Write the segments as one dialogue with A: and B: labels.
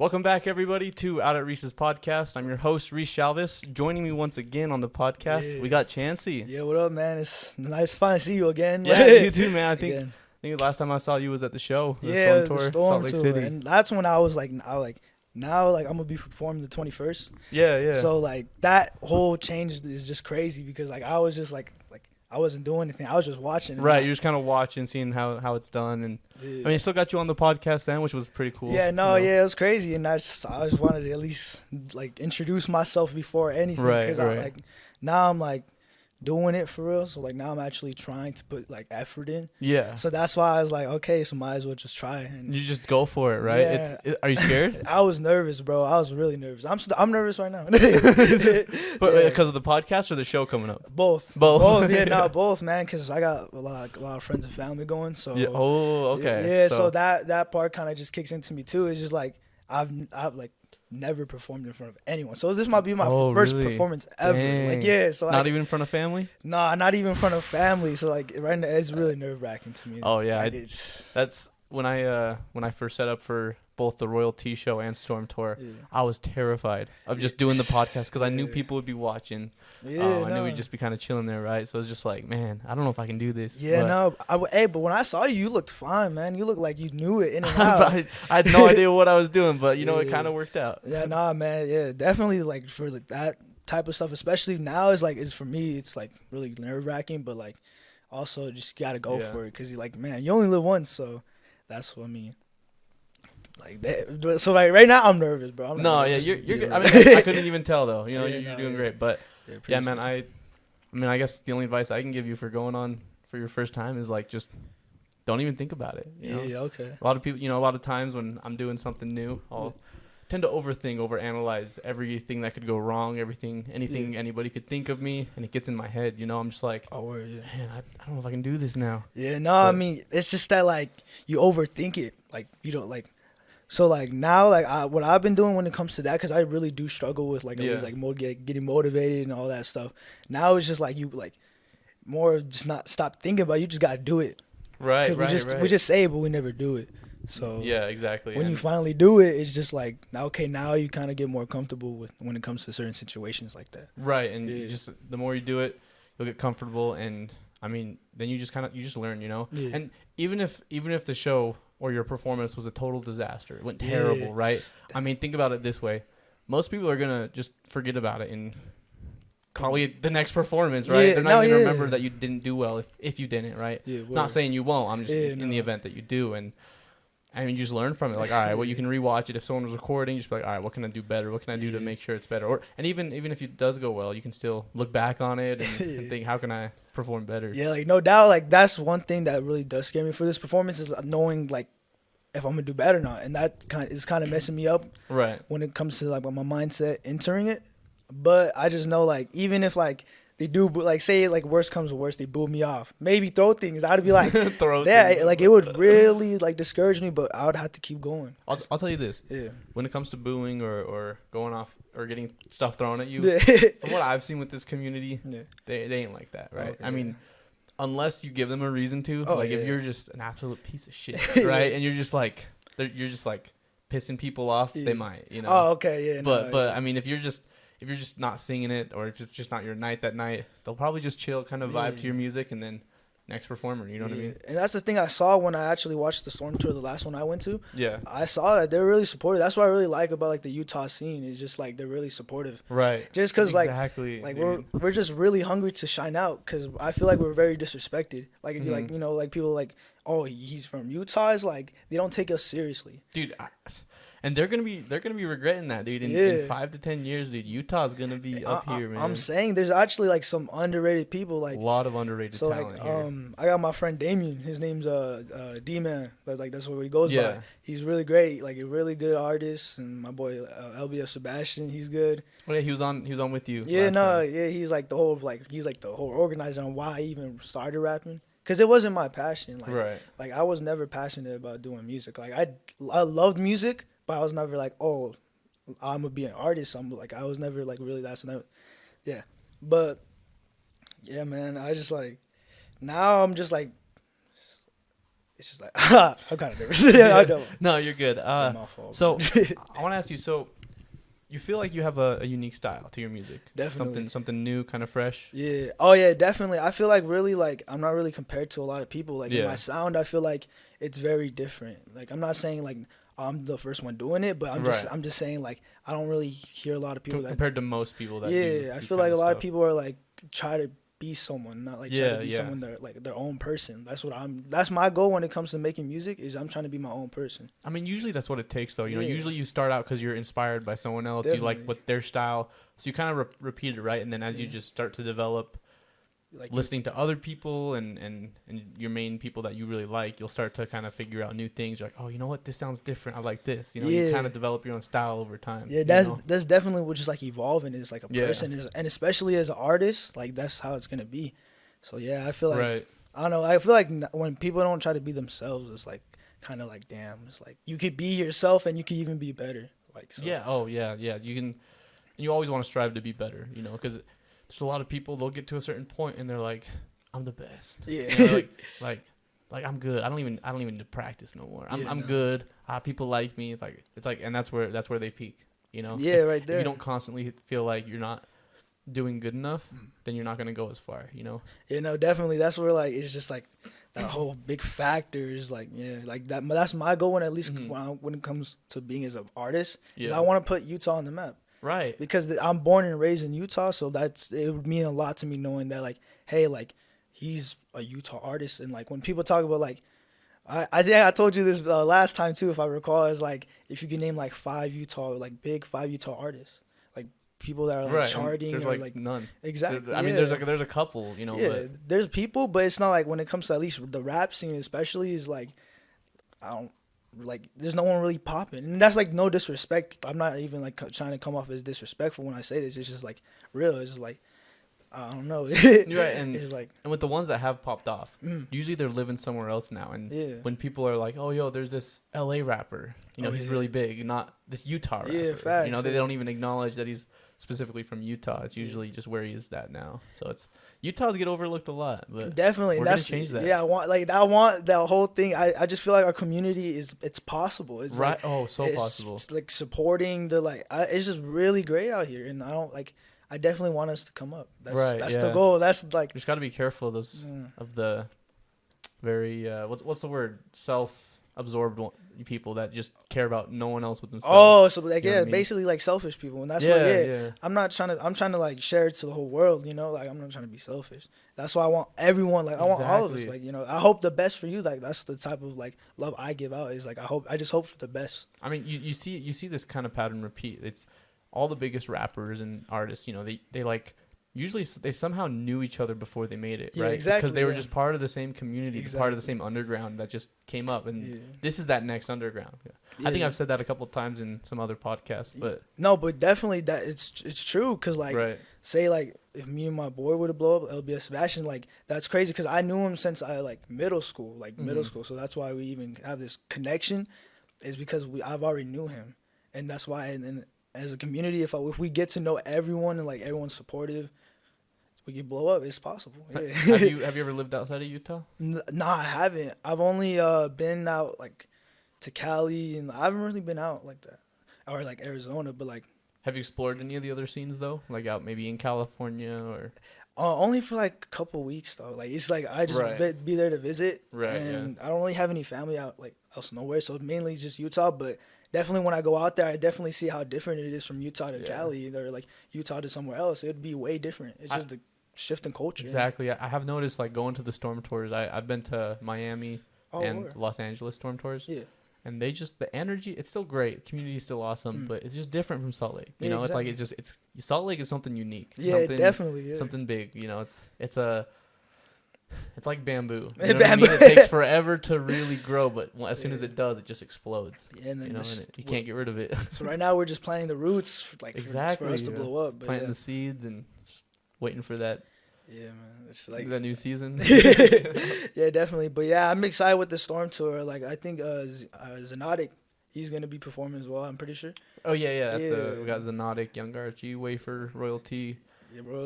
A: Welcome back, everybody, to Out at Reese's podcast. I'm your host, Reese Shalvis. Joining me once again on the podcast, we got Chansey.
B: Yeah, what up, man? It's nice to finally see you again.
A: Yeah, you too, man. I think
B: Again.
A: the last time I saw you was at the show, the
B: Yeah,
A: Storm Tour,
B: the Storm
A: Salt Lake
B: Tour.
A: City.
B: And that's when I was like, now I'm gonna be performing the 21st.
A: Yeah.
B: So like that whole change is just crazy because like I was just like I wasn't doing anything. I was just watching.
A: Right, you're just kind of watching, seeing how it's done, and
B: Yeah.
A: I mean, I still got you on the podcast then, which was pretty cool.
B: Yeah, no,
A: you know?
B: yeah, it was crazy, and I just wanted to at least like introduce myself before anything,
A: Right,
B: because
A: right.
B: I like now I'm like doing it for real. So like now I'm actually trying to put like effort in.
A: Yeah.
B: So that's why I was like, okay, so might as well just try. And
A: You just go for it, right?
B: Yeah.
A: Are you scared?
B: I was nervous, bro. I was really nervous. I'm nervous right now.
A: But
B: Yeah.
A: because of the podcast or the show coming up?
B: Both.
A: Both.
B: Yeah, no, both, man. Because I got a lot of friends and family going. So
A: Yeah. Oh, okay.
B: Yeah. So that part kind of just kicks into me too. It's just like I've like never performed in front of anyone. So this might be my first
A: really?
B: performance ever.
A: Dang.
B: Like yeah. So
A: Not even in front of family?
B: Nah, not even in front of family. So like right now it's really nerve wracking to me.
A: Oh yeah,
B: Like, it's
A: that's when I first set up for both the Royal T Show and Storm Tour.
B: yeah.
A: I was terrified of just doing the podcast because I knew
B: Yeah.
A: people would be watching.
B: Yeah,
A: I knew
B: no.
A: we'd just be kind of chilling there, right? So it's just like, man, I don't know if I can do this.
B: Yeah,
A: but
B: no. But when I saw you, you looked fine, man. You looked like you knew it in and out.
A: I had no idea what I was doing, but it
B: Yeah.
A: kind of worked out.
B: Yeah, nah, man. Yeah, definitely. Like for like that type of stuff, especially now, is for me. It's like really nerve wracking, but like also just gotta go
A: Yeah.
B: for it because you like, man, you only live once, so that's what I mean. Like that. So like right now, I'm nervous, bro. I'm
A: No,
B: not
A: yeah,
B: just
A: you're
B: be
A: good.
B: real.
A: I mean, I couldn't even tell though.
B: Yeah,
A: You're
B: no,
A: doing
B: yeah.
A: great, but yeah,
B: appreciate
A: man,
B: it.
A: I mean, I guess the only advice I can give you for going on for your first time is like just don't even think about it. You know?
B: Yeah, okay.
A: A lot of people, a lot of times when I'm doing something new, I'll tend to overanalyze everything that could go wrong, anything anybody could think of me, and it gets in my head. I'm just like,
B: Oh, word, yeah.
A: man, I don't know if I can do this now.
B: Yeah, no, I
A: But-
B: mean, it's just that, like, you overthink it. Like, you don't, like, so, like, now, like, what I've been doing when it comes to that, because I really do struggle with, like,
A: Yeah.
B: always, like getting motivated and all that stuff. Now it's just, like, you, like, more just not stop thinking about it. You just got to do it.
A: Right,
B: 'Cause
A: right.
B: we just say it, but we never do it. So,
A: Yeah, exactly.
B: when you
A: and-
B: finally do it, it's just, like, now you kind of get more comfortable with when it comes to certain situations like that.
A: Right, and you
B: Yeah.
A: just the more you do it, you'll get comfortable, and I mean, then you just learn,
B: Yeah.
A: And even if the show or your performance was a total disaster, it went terrible,
B: Yeah.
A: right? I mean, think about it this way: most people are gonna just forget about it and call it the next performance, right?
B: Yeah,
A: They're not
B: no,
A: even gonna
B: yeah.
A: remember that you didn't do well if you didn't, right?
B: Yeah,
A: Not
B: word.
A: saying you won't. I'm just
B: Yeah,
A: in the
B: no.
A: event that you do, and I mean, you just learn from it. Like, all right, well, you can rewatch it. If someone was recording, just be like, all right, what can I do better? What can I do to
B: Yeah.
A: make sure it's better? And even if it does go well, you can still look back on it and think, how can I perform better?
B: Yeah, like no doubt, like that's one thing that really does scare me for this performance is knowing like if I'm gonna do better or not, and that is kind of messing me up
A: Right.
B: when it comes to like my mindset entering it. But I just know like even if like they do like say like worst comes to worst, they boo me off. Maybe throw things. I'd be like,
A: Throw
B: yeah,
A: things.
B: like it would really like discourage me, but I would have to keep going.
A: I'll tell you this:
B: Yeah.
A: when it comes to booing or going off or getting stuff thrown at you,
B: Yeah.
A: from what I've seen with this community,
B: Yeah.
A: they ain't like that, right?
B: Okay.
A: I mean, unless you give them a reason to.
B: Oh,
A: Like
B: yeah.
A: if you're just an absolute piece of shit, right? And you're just like pissing people off,
B: Yeah.
A: they might,
B: Oh, okay, yeah.
A: But I mean, if you're just not singing it, or if it's just not your night that night, they'll probably just chill, kind of vibe to
B: Yeah.
A: your music, and then next performer. You know what I mean?
B: And that's the thing I saw when I actually watched the Storm Tour, the last one I went to.
A: Yeah.
B: I saw that they're really supportive. That's what I really like about like the Utah scene is just like they're really supportive.
A: Right.
B: Just because
A: exactly,
B: like
A: dude.
B: we're just really hungry to shine out because I feel like we're very disrespected. Like if you like
A: Mhm.
B: like people like oh he's from Utah is like they don't take us seriously.
A: Dude, and they're gonna be regretting that, dude. In
B: Yeah.
A: 5 to 10 years, dude, Utah's gonna be up here, man.
B: I'm saying there's actually like some underrated people like
A: a lot of underrated
B: so
A: talent
B: like
A: here.
B: I got my friend Damien. His name's D-Man. Like that's what he goes
A: Yeah.
B: by. He's really great. Like a really good artist. And my boy LBF Sebastian. He's good.
A: Oh, yeah, he was on with you.
B: Yeah,
A: last
B: no,
A: time.
B: yeah, he's like the whole organizer on why I even started rapping. Cause it wasn't my passion. Like,
A: Right.
B: like I was never passionate about doing music. Like I loved music, but I was never like, oh, I'm gonna be an artist. I'm like, I was never like really that's never, yeah. But yeah, man, I just like now I'm just like it's just like I'm kind of nervous. Yeah, I know.
A: No, you're good.
B: My fault,
A: So I want to ask you. So you feel like you have a unique style to your music?
B: Definitely.
A: Something new, kind of fresh.
B: Yeah. Oh yeah, definitely. I feel like really like I'm not really compared to a lot of people. Like in my sound, I feel like it's very different. Like I'm not saying like I'm the first one doing it, but I'm just saying like I don't really hear a lot of people
A: compared to most people that
B: I feel like a lot of people are like try to be someone, not like try to be someone that like their own person. That's my goal when it comes to making music is I'm trying to be my own person.
A: I mean, usually that's what it takes though. You know, usually you start out because you're inspired by someone else.
B: Definitely.
A: You like what their style, so you kind of repeat it, right? And then as you just start to develop, like listening to other people and your main people that you really like, you'll start to kind of figure out new things. You're like, oh, you know what, this sounds different, I like this. You know, you kind of develop your own style over time.
B: Yeah, that's definitely what just like evolving is like a person is, and especially as an artist, like that's how it's gonna be. So yeah, I feel like I don't know, I feel like when people don't try to be themselves, it's like kind of like, damn, it's like you could be yourself and you could even be better. Like so. You
A: always want to strive to be better, you know, because there's a lot of people, they'll get to a certain point and they're like, I'm the best.
B: Yeah.
A: You know, like I'm good. I don't even need to practice no more. I'm good. People like me. It's like, and that's where they peak, you know?
B: Yeah, right there.
A: If you don't constantly feel like you're not doing good enough, then you're not going to go as far, you know?
B: Yeah, no, definitely. That's where like, it's just like that whole big factor is like, yeah, like that's my goal when at least when it comes to being as an artist is I want to put Utah on the map.
A: Right.
B: Because I'm born and raised in Utah, so it would mean a lot to me knowing that like, hey, like he's a Utah artist, and like when people talk about like, I think I told you this last time too, if I recall, is like if you can name like big five Utah artists, like people that are like charting,
A: there's
B: or
A: like none.
B: Exactly.
A: I mean, there's a couple, you know.
B: Yeah,
A: but
B: there's people, but it's not like when it comes to at least the rap scene, especially, is like I don't. Like there's no one really popping, and that's like no disrespect. I'm not even like trying to come off as disrespectful when I say this. It's just like real. It's just like I don't know.
A: You're right, and it's like, and with the ones that have popped off, usually they're living somewhere else now. And when people are like, "Oh, yo, there's this LA rapper, you know, he's really big," not this Utah rapper.
B: Yeah, facts.
A: You know, they don't even acknowledge that he's specifically from Utah. It's usually just where he is that now. So it's Utah's get overlooked a lot, but
B: definitely we're
A: gonna change that.
B: Yeah, I want that whole thing. I just feel like our community it's possible. It's
A: right.
B: Like,
A: possible.
B: It's like supporting the it's just really great out here, and I definitely want us to come up. That's the goal. That's like
A: just got to be careful of those of the very what's the word, self-absorbed people that just care about no one else but themselves.
B: Oh, so like basically like selfish people, and that's why I'm trying to like share it to the whole world, you know, like I'm not trying to be selfish. That's why I want everyone, like I want all of us, like, you know, I hope the best for you. Like that's the type of like love I give out, is like I just hope for the best.
A: I mean, you see this kind of pattern repeat. It's all the biggest rappers and artists, you know, they like usually they somehow knew each other before they made it, right?
B: Exactly.
A: Because they were just part of the same community, part of the same underground that just came up, and this is that next underground. I think I've said that a couple of times in some other podcasts, but
B: no, but definitely that it's true. Because like say like if me and my boy were to blow up, LBS Sebastian, like that's crazy because I knew him since I like middle school. So that's why we even have this connection, is because I've already knew him, and that's why. And as a community, if we get to know everyone and like everyone's supportive, we can blow up. It's possible. Yeah.
A: Have you ever lived outside of Utah?
B: Nah, I haven't. I've only been out like to Cali, and I haven't really been out like that, or like Arizona. But like,
A: have you explored any of the other scenes though? Like out maybe in California or?
B: Only for like a couple weeks though. Like it's like I just be there to visit, and I don't really have any family out like else nowhere. So mainly just Utah, but. Definitely when I go out there, I definitely see how different it is from Utah to Cali, or like Utah to somewhere else. It'd be way different. It's just the shift in culture.
A: Exactly. I have noticed like going to the storm tours. I've been to Miami and Los Angeles storm tours. Yeah. And they just, the energy, it's still great. Community's still awesome, but it's just different from Salt Lake. You know, exactly. It's like, Salt Lake is something unique.
B: Yeah, definitely. Yeah.
A: Something big. You know, it's like bamboo. You know what I mean? It takes forever to really grow, but as soon as it does, it just explodes. Yeah, and then you can't get rid of it.
B: So right now we're just planting the roots, for us to blow up. But
A: planting the seeds and just waiting for that.
B: Yeah, man. It's like
A: that new season.
B: Yeah, definitely. But yeah, I'm excited with the storm tour. Like I think Xenotic, he's gonna be performing as well. I'm pretty sure.
A: Oh yeah. We got Xenotic, Young Archie, Wafer, Royalty.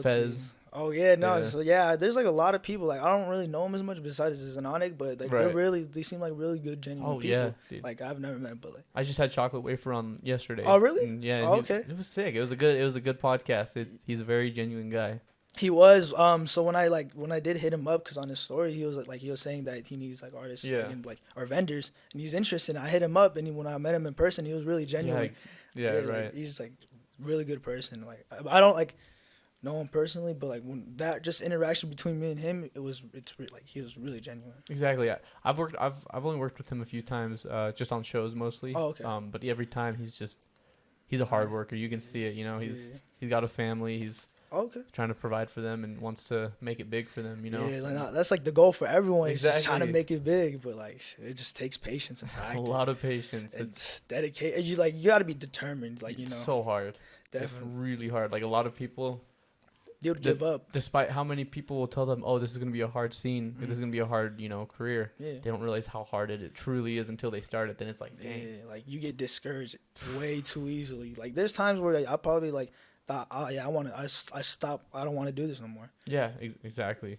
A: Fez.
B: Oh yeah, no, so yeah, there's like a lot of people. Like I don't really know them as much besides Xenonic, but like they seem like really good, genuine people. Yeah, dude. Like I've never met, but like
A: I just had Chocolate Wafer on yesterday.
B: Oh really?
A: And, yeah.
B: Okay.
A: It was sick. It was a good podcast. He's a very genuine guy.
B: He was. So when I did hit him up, because on his story he was like he was saying that he needs like artists and like or vendors, and he's interested. I hit him up, and when I met him in person, he was really genuine.
A: Yeah, right.
B: Like, he's like really good person. Like I don't like know him personally, but like when that just interaction between me and him, like he was really genuine.
A: Exactly. I've only worked with him a few times, just on shows mostly.
B: Oh, okay.
A: But every time he's a hard worker. You can see it. You know, he's got a family. He's trying to provide for them and wants to make it big for them. You know.
B: Yeah, like, that's like the goal for everyone. Exactly. Just trying to make it big, but like it just takes patience and practice.
A: A lot of patience.
B: It's dedicated. You got to be determined. Like
A: it's so hard. Definitely. It's really hard. Like a lot of people.
B: They would give up.
A: Despite how many people will tell them, oh, this is going to be a hard scene. Mm-hmm. This is going to be a hard, career. Yeah. They don't realize how hard it truly is until they start it. Then it's like, dang.
B: Yeah, like you get discouraged way too easily. Like there's times where like, I probably like thought, I stop. I don't want to do this no more.
A: Yeah, exactly.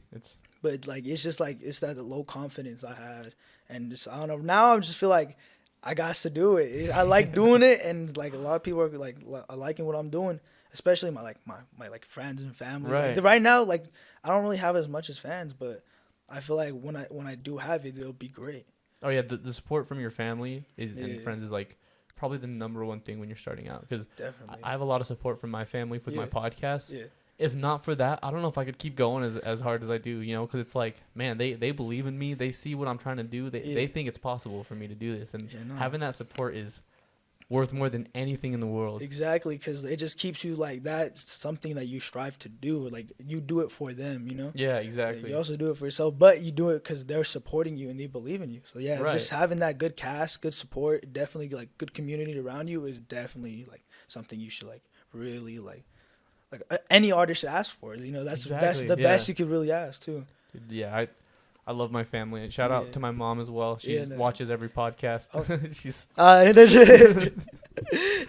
B: But like, it's just like, it's that low confidence I had. And just, I don't know. Now I just feel like I got to do it. I like doing it. And like a lot of people are like liking what I'm doing. Especially my friends and family.
A: Right.
B: Like, right now, like I don't really have as much as fans, but I feel like when I do have it, it'll be great.
A: Oh yeah, the support from your family and friends is like probably the number one thing when you're starting out. Because I have a lot of support from my family with my podcast. Yeah. If not for that, I don't know if I could keep going as hard as I do. Because it's like, man, they believe in me. They see what I'm trying to do. They think it's possible for me to do this, and having that support is worth more than anything in the world.
B: Exactly, because it just keeps you like that's something that you strive to do. Like you do it for them,
A: Yeah, exactly.
B: Like, you also do it for yourself, but you do it because they're supporting you and they believe in you. So yeah, just having that good cast, good support, definitely like good community around you is definitely like something you should like really like any artist should ask for. That's the best you could really ask too.
A: Yeah, I love my family. And shout out to my mom as well. She watches every podcast. Oh. She's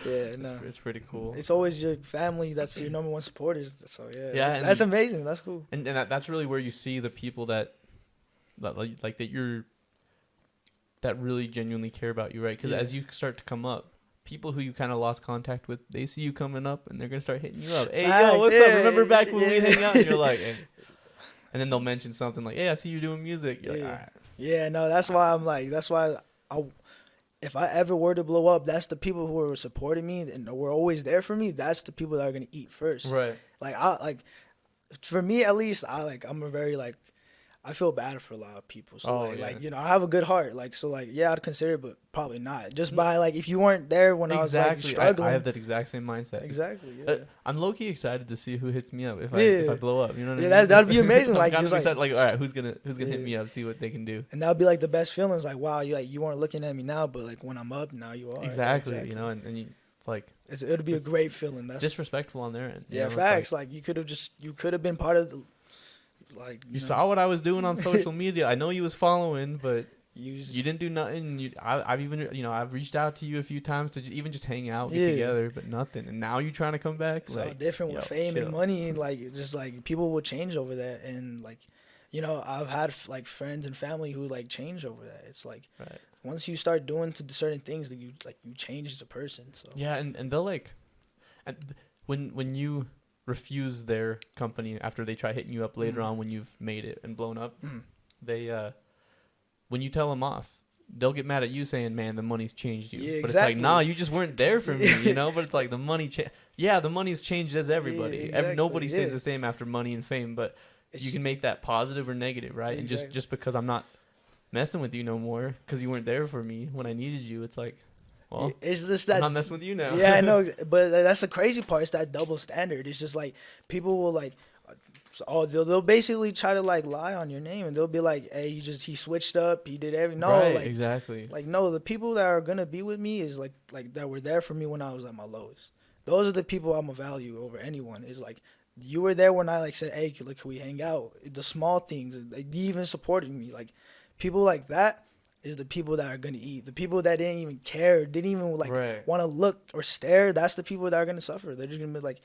A: it's pretty cool.
B: It's always your family that's your number one supporters. So that's amazing. That's cool.
A: And that's really where you see the people that really genuinely care about you, right? Because as you start to come up, people who you kind of lost contact with, they see you coming up and they're gonna start hitting you up. Hey, yo, what's up? Remember back when we hang out? And you're like. And then they'll mention something like, "Hey, I see you're doing music." You're like, all right.
B: Yeah, no, that's why if I ever were to blow up, that's the people who are supporting me and were always there for me. That's the people that are gonna eat first.
A: Right.
B: For me at least, I'm a very I feel bad for a lot of people. So I have a good heart. I'd consider it, but probably not. Just by if you weren't there when I was struggling.
A: I have that exact same mindset.
B: Exactly. Yeah.
A: I'm low key excited to see who hits me up if I blow up. You know what I mean?
B: Yeah, that'd be amazing.
A: I'm kind of excited. All right, who's gonna hit me up? See what they can do.
B: And that'd be the best feelings. Wow, you weren't looking at me now, but when I'm up, now you are.
A: Exactly. And it's
B: it'd be a great feeling.
A: That's disrespectful on their end.
B: Yeah, facts. You could have been part of the.
A: You saw what I was doing on social media. I know you was following, but you didn't do nothing. I've even I've reached out to you a few times to even just hang out, get together, but nothing. And now you trying to come back.
B: It's all different with fame and money, and people will change over that. And I've had friends and family who change over that. It's once you start doing certain things, that you change as a person. So
A: yeah, and they'll and when you refuse their company after they try hitting you up later on when you've made it and blown up, they when you tell them off, they'll get mad at you saying, "Man, the money's changed you."
B: Yeah,
A: but it's nah, you just weren't there for me, But it's the money the money's changed as everybody. Yeah, exactly. Nobody stays the same after money and fame, but you can make that positive or negative, right? Exactly. And just because I'm not messing with you no more because you weren't there for me when I needed you, it's well, it's just that I'm not messing with you now.
B: Yeah, I know, but that's the crazy part. It's that double standard. It's just people will they'll basically try to lie on your name, and they'll be like, "Hey, he switched up, he did everything." No,
A: exactly.
B: No, the people that are gonna be with me is that were there for me when I was at my lowest. Those are the people I'm gonna value over anyone. Is you were there when I said, "Hey, can we hang out?" The small things, even supporting me, people like that. is the people that are gonna eat. The people that didn't even care, didn't even like
A: Right.
B: want to look or stare. That's the people that are gonna suffer. They're just gonna be like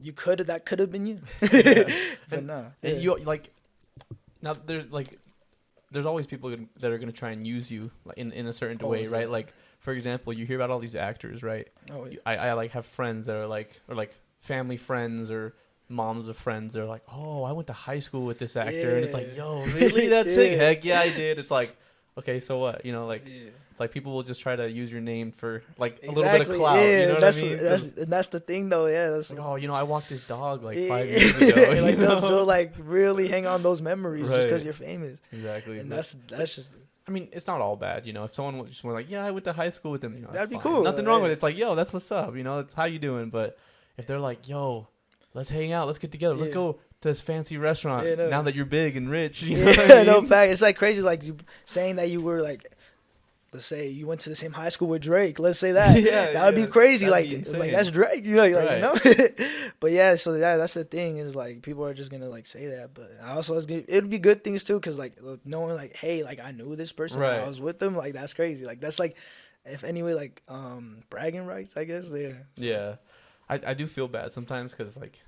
B: you could have, that could have been you.
A: Yeah.
B: But nah.
A: And you like now there's always people that are gonna try and use you like, in a certain way, right? Like for example, you hear about all these actors, right?
B: Oh yeah.
A: I like have friends that are like or like family friends or moms of friends. They're like, oh, I went to high school with this actor, and it's like, yo, really? That's sick. Heck yeah, I did. It's like, okay, so what? You know, like it's like people will just try to use your name for like a little bit of clout. You know what I mean?
B: That's the thing though. Yeah, that's
A: like, oh, you know, I walked this dog like 5 years ago.
B: Like they'll like really hang on those memories just because you're famous.
A: Exactly.
B: And that's just.
A: I mean, it's not all bad, you know. If someone just went like, yeah, I went to high school with him, you know,
B: that'd be
A: fine.
B: cool.
A: Nothing wrong with it. It's like, yo, that's what's up, you know. It's how you doing. But if they're like, yo, let's hang out, let's get together, let's go to this fancy restaurant. Now that you're big and rich, you know what I mean?
B: No fact. It's like crazy, like you saying that you were like. Let's say you went to the same high school with Drake. Let's say that. That would be crazy. That'd be like that's Drake. You know, you know. But yeah, so that's the thing is like people are just gonna like say that. But also it'd be good things too, cause like knowing like hey, like I knew this person, I was with them, like that's crazy. Like that's like if anyway like bragging rights, I guess. Yeah. So.
A: Yeah, I do feel bad sometimes because like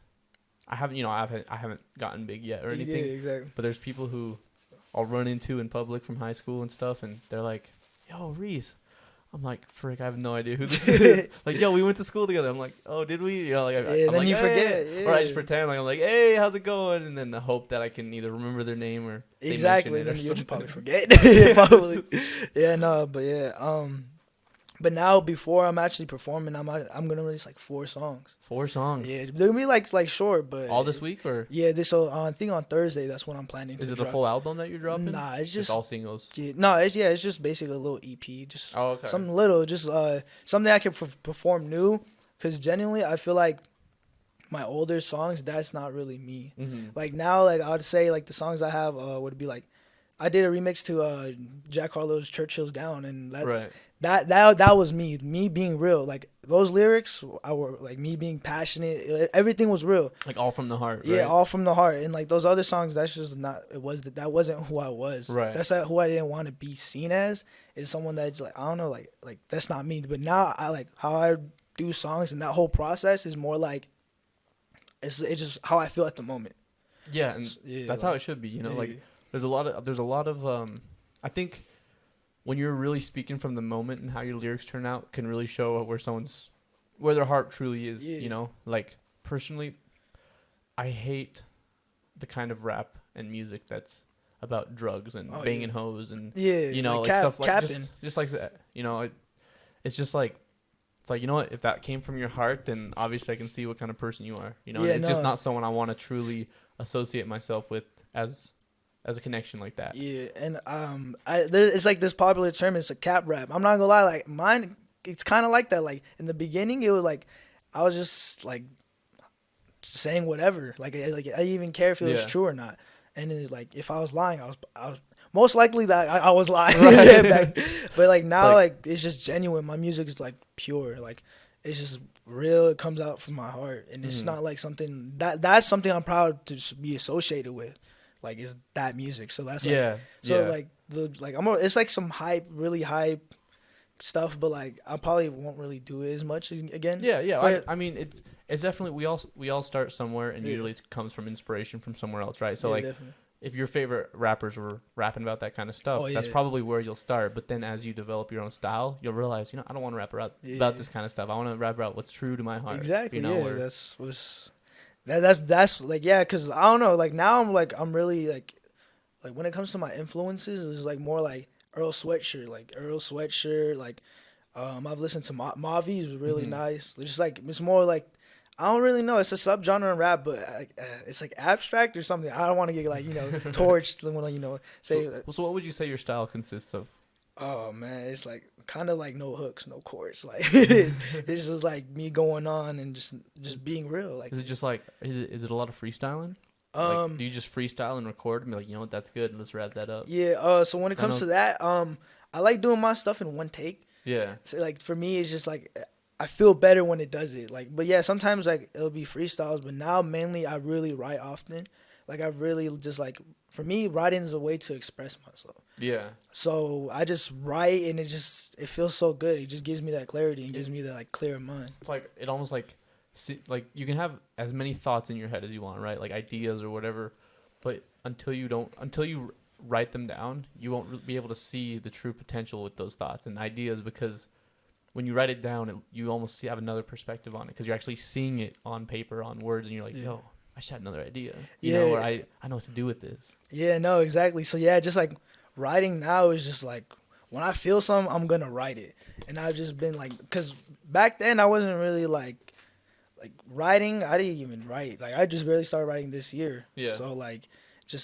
A: I haven't gotten big yet or anything.
B: Yeah, exactly.
A: But there's people who I'll run into in public from high school and stuff, and they're like, yo, Reese. I'm like, frick, I have no idea who this is. Like, yo, we went to school together. I'm like, oh, did we? You know, like, I'm
B: then
A: like,
B: you forget.
A: Yeah. Or I just pretend like I'm like, hey, how's it going? And then the hope that I can either remember their name or
B: exactly.
A: Then
B: you'll just probably forget. Probably. Yeah, no, but yeah. But now before I'm actually performing, I'm gonna release like 4 songs.
A: 4 songs.
B: Yeah, they're gonna be like short, but
A: all this week or
B: I think on Thursday that's when I'm planning.
A: Is it a full album that you're dropping?
B: Nah, it's just
A: all singles.
B: Yeah, no, it's just basically a little EP, just something little, just something I can perform new, because genuinely I feel like my older songs that's not really me. Mm-hmm. Like now, like I would say like the songs I have would be like I did a remix to Jack Harlow's Churchill's Down, and that was me being real. Like those lyrics, I were like me being passionate. Everything was real.
A: Like all from the heart.
B: Yeah,
A: right?
B: all from the heart. And like those other songs, that's just not. That wasn't who I was.
A: Right.
B: That's not who I didn't want to be seen as. Is someone that's like I don't know, like that's not me. But now I like how I do songs, and that whole process is more like it's just how I feel at the moment.
A: Yeah, and that's how it should be. You know, like. There's a lot of I think when you're really speaking from the moment and how your lyrics turn out can really show where their heart truly is, you know? Like personally, I hate the kind of rap and music that's about drugs and banging hoes and you know, like stuff like just like that. You know, it's just like it's like, you know what, if that came from your heart, then obviously I can see what kind of person you are. You know, it's just not someone I want to truly associate myself with as a connection like that. Yeah,
B: and it's like this popular term, it's a cap rap. I'm not gonna lie, like mine, it's kind of like that. Like in the beginning, it was like I was just like saying whatever. Like I didn't even care if it was true or not. And then like if I was lying, I was most likely that I was lying. Right. But like now, like it's just genuine. My music is like pure. Like it's just real. It comes out from my heart, and it's not like something that's something I'm proud to be associated with. Like is that music, so that's like, like it's like some really hype stuff, but like I probably won't really do it as much again.
A: Yeah. But, I mean, it's definitely we all start somewhere, and usually it comes from inspiration from somewhere else, right? So like, definitely. If your favorite rappers were rapping about that kind of stuff, that's probably where you'll start. But then as you develop your own style, you'll realize, you know, I don't want to rap about this kind of stuff. I want to rap about what's true to my heart.
B: Exactly.
A: You know,
B: that's like because I don't know, like now I'm really like when it comes to my influences, it's like more like Earl Sweatshirt, like I've listened to Mavi is really nice. It's just like it's more like I don't really know, it's a subgenre in rap, but it's like abstract or something. I don't want to get like torched when say.
A: So what would you say your style consists of?
B: Oh man, it's like kind of like no hooks, no chorus. Like it's just like me going on and just being real. Like,
A: is it just like is it a lot of freestyling? Like, do you just freestyle and record and be like, you know what, that's good, let's wrap that up?
B: Yeah. So when it comes to that, I like doing my stuff in one take.
A: Yeah.
B: So like for me, it's just like I feel better when it does it. Like, but yeah, sometimes like it'll be freestyles, but now mainly I really write often. Like I really just like, for me, writing is a way to express myself.
A: Yeah.
B: So I just write, and it feels so good. It just gives me that clarity and gives me that like clear mind.
A: It's like it almost like you can have as many thoughts in your head as you want, right? Like ideas or whatever, but until you write them down, you won't be able to see the true potential with those thoughts and ideas, because when you write it down, you almost have another perspective on it, because you're actually seeing it on paper, on words, and you're like, yo, I should have another idea, you know, or I know what to do with this. Yeah,
B: no, exactly. So yeah, just like writing now is just like, when I feel something, I'm gonna write it. And I've just been like, because back then I wasn't really like writing. I didn't even write. Like I just barely started writing this year.
A: Yeah.
B: So like,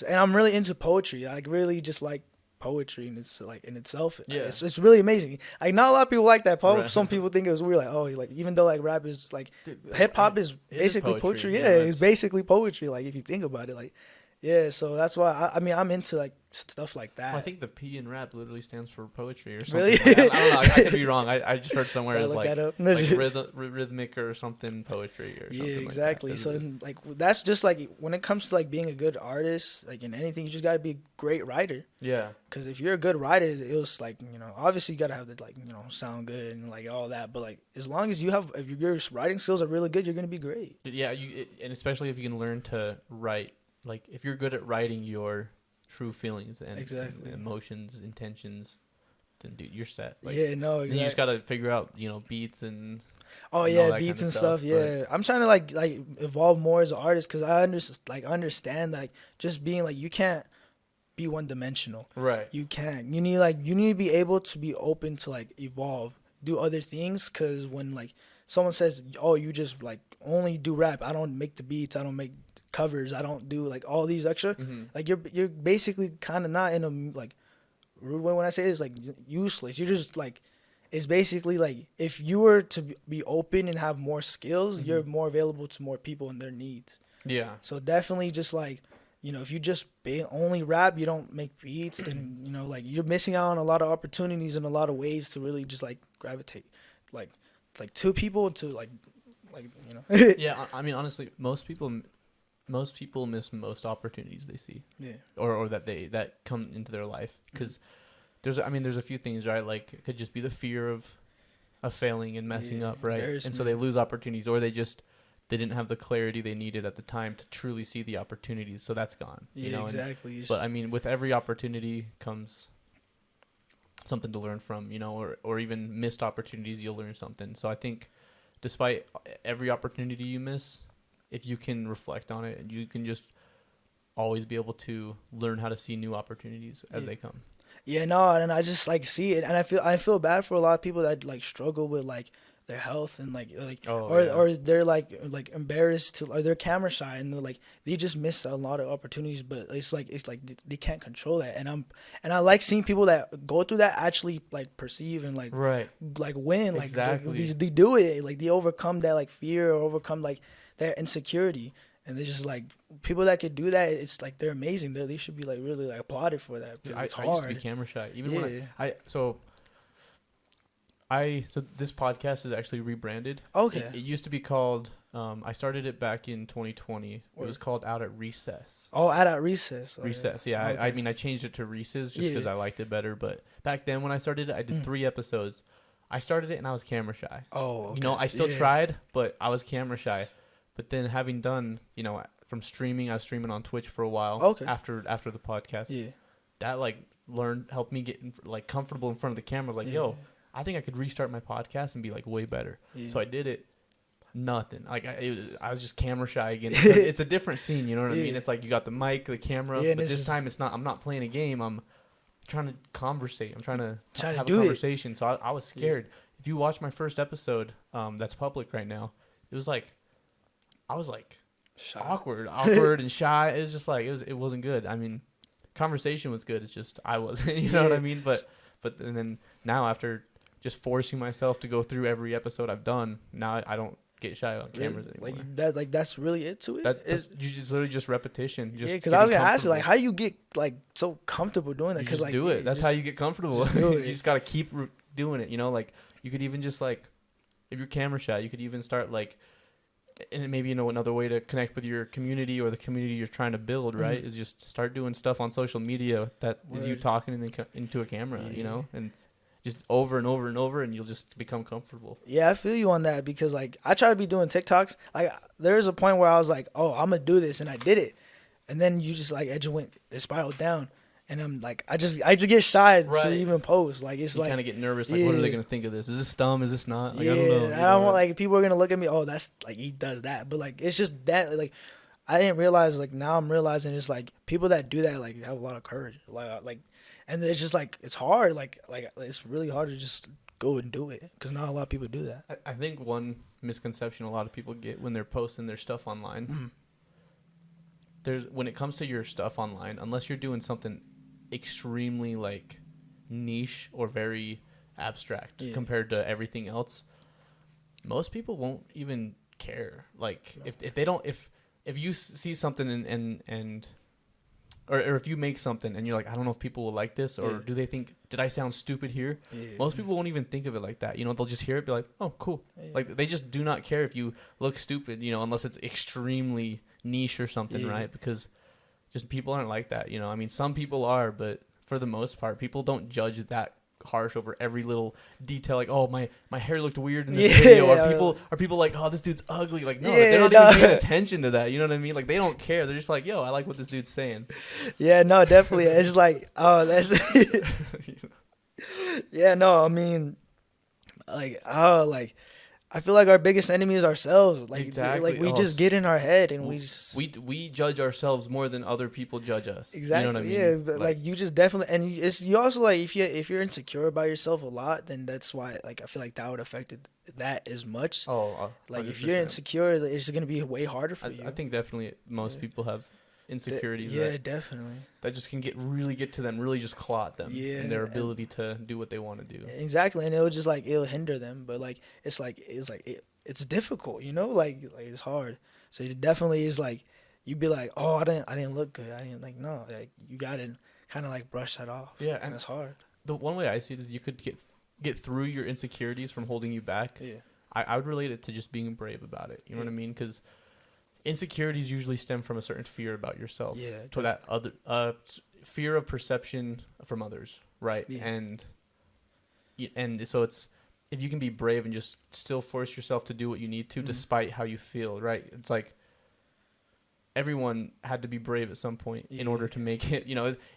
B: and I'm really into poetry. I like really just like poetry, and it's like in itself, it's really amazing. Like not a lot of people like that. Right. Some people think it was weird. Like, oh, like even though like rap is like, hip hop is basically poetry. Yeah, it's basically poetry. Like if you think about it, like. Yeah, so that's why I mean I'm into like stuff like that.
A: Well, I think the P in rap literally stands for poetry or something.
B: Really?
A: Like, I don't know. I could be wrong. I just heard somewhere it's like rhythmic or something poetry or something. Yeah,
B: exactly.
A: Like
B: so then, like that's just like when it comes to like being a good artist, like in anything, you just gotta be a great writer.
A: Yeah.
B: Because if you're a good writer, it was like, you know, obviously you gotta have the like, you know, sound good and like all that. But like as long as if your writing skills are really good, you're gonna be great.
A: Yeah, and especially if you can learn to write. Like, if you're good at writing your true feelings and emotions, intentions, then, dude, you're set. Like,
B: exactly.
A: You just got to figure out, you know, beats and...
B: beats and stuff. Yeah, I'm trying to, like evolve more as an artist, because I understand, like, just being, like, you can't be one-dimensional.
A: Right.
B: You can't. You need to be able to be open to, like, evolve, do other things, because when, like, someone says, oh, you just, like, only do rap, I don't make the beats, I don't make covers, I don't do like all these extra, like you're basically kind of not in a like rude way when I say it's like useless. You're just like, it's basically like if you were to be open and have more skills, you're more available to more people and their needs.
A: Yeah.
B: So definitely just like, you know, if you just only rap, you don't make beats, then you know, like you're missing out on a lot of opportunities and a lot of ways to really just like gravitate like to people, to like you know.
A: Yeah, I mean honestly, most people miss most opportunities they see.
B: Yeah.
A: Or that come into their life, because there's a few things, right? Like it could just be the fear of failing and messing up, right? And so they lose opportunities, or they didn't have the clarity they needed at the time to truly see the opportunities, so that's gone.
B: Yeah,
A: you know?
B: exactly.
A: But I mean, with every opportunity comes something to learn from, you know, or even missed opportunities, you'll learn something. So I think despite every opportunity you miss, if you can reflect on it, and you can just always be able to learn how to see new opportunities as they come.
B: Yeah, no, and I just like see it, and I feel bad for a lot of people that like struggle with like their health and or they're like embarrassed to, or they're camera shy, and they're like they just miss a lot of opportunities, but it's like they can't control that, and I like seeing people that go through that actually like perceive and like win, like
A: exactly.
B: They do it, like they overcome that like fear, or overcome like their insecurity. And it's just like people that could do that, it's like they're amazing. They should be like really like applauded for that. It's hard.
A: I used to be camera shy. Even when so this podcast is actually rebranded.
B: Okay.
A: It used to be called I started it back in 2020. It was called Out at Recess.
B: Oh, Out at Recess.
A: Recess. Yeah. Okay. I mean I changed it to Reese's just because I liked it better, but back then when I started it, I did 3 episodes. I started it and I was camera shy.
B: Oh, okay.
A: You know, I still tried, but I was camera shy. But then having done, you know, from streaming, I was streaming on Twitch for a while.
B: Okay.
A: After the podcast. Yeah. That like helped me get comfortable in front of the camera. Like, yo, I think I could restart my podcast and be like way better. Yeah. So I did it. Nothing. Like I was just camera shy again. It's a different scene. You know what I mean? It's like you got the mic, the camera, but this time it's not. I'm not playing a game. I'm trying to conversate. I'm trying to have a conversation. So I was scared. If you watch my first episode, that's public right now. It was like. I was like shy. awkward and shy. It was just like it wasn't good. I mean, conversation was good. It's just I wasn't. You know what I mean? But and then now after just forcing myself to go through every episode I've done, now I don't get shy on cameras anymore.
B: That's really it to it.
A: It's literally just repetition.
B: Because I was gonna ask you like how you get like so comfortable doing that.
A: Because like do it. That's how you get comfortable. You just gotta keep doing it. You know, like you could even just like if you're camera shy, you could even start like. and maybe, another way to connect with your community or the community you're trying to build, right, is just start doing stuff on social media that is you talking into a camera, and just over and over and over, and you'll just become comfortable.
B: Yeah, I feel you on that, because like I try to be doing TikToks. Like there's a point where I was like, oh, I'm gonna do this, and I did it, and then you just like it spiraled down, and I'm like, I just get shy to even post. Like you
A: kind of get nervous. Like, what are they gonna think of this? Is this dumb? Is this not? Like,
B: I
A: don't know.
B: I don't want like people are gonna look at me. Oh, that's like he does that, but like it's just that like I didn't realize. Like now I'm realizing it's like people that do that like have a lot of courage. Like. And it's just like it's hard, like it's really hard to just go and do it, because not a lot of people do that.
A: I think one misconception a lot of people get when they're posting their stuff online, when it comes to your stuff online, unless you're doing something extremely like niche or very abstract compared to everything else, most people won't even care. Like if they don't if you see something and or if you make something and you're like, I don't know if people will like this, or do they think, did I sound stupid here? Most people won't even think of it like that. They'll just hear it, be like, oh, cool. Like they just do not care if you look stupid, unless it's extremely niche or something, right? Because just people aren't like that. I mean, some people are, but for the most part, people don't judge that harsh over every little detail. Like, oh, my hair looked weird in this video. Are people like, oh, this dude's ugly? Like, no, they're not even paying attention to that. You know what I mean? Like, they don't care. They're just like, yo, I like what this dude's saying.
B: Yeah, no, definitely. It's like, oh, that's yeah, no, I mean, like, oh, like I feel like our biggest enemy is ourselves. Like,
A: exactly.
B: Like we just get in our head and
A: we judge ourselves more than other people judge us.
B: Exactly.
A: You know what I mean?
B: Yeah, but like you just definitely, and you also like if you're insecure about yourself a lot, then that's why like I feel like that would affect that as much.
A: Oh,
B: like if you're insecure, it's gonna be way harder for you.
A: I think definitely most people have insecurities.
B: Definitely.
A: That just can get to them, really just clot them in their ability to do what they want to do.
B: Exactly, and it'll hinder them. But like it's difficult, like it's hard. So it definitely is like you'd be like, oh, I didn't look good. I didn't no, like you gotta kind of like brush that off.
A: Yeah,
B: and it's hard.
A: The one way I see it is you could get through your insecurities from holding you back.
B: Yeah,
A: I would relate it to just being brave about it. You know what I mean? Because insecurities usually stem from a certain fear about yourself.
B: Yeah.
A: To that other fear of perception from others, right?
B: Yeah.
A: And so it's, if you can be brave and just still force yourself to do what you need to, despite how you feel, right? It's like everyone had to be brave at some point in order to make it.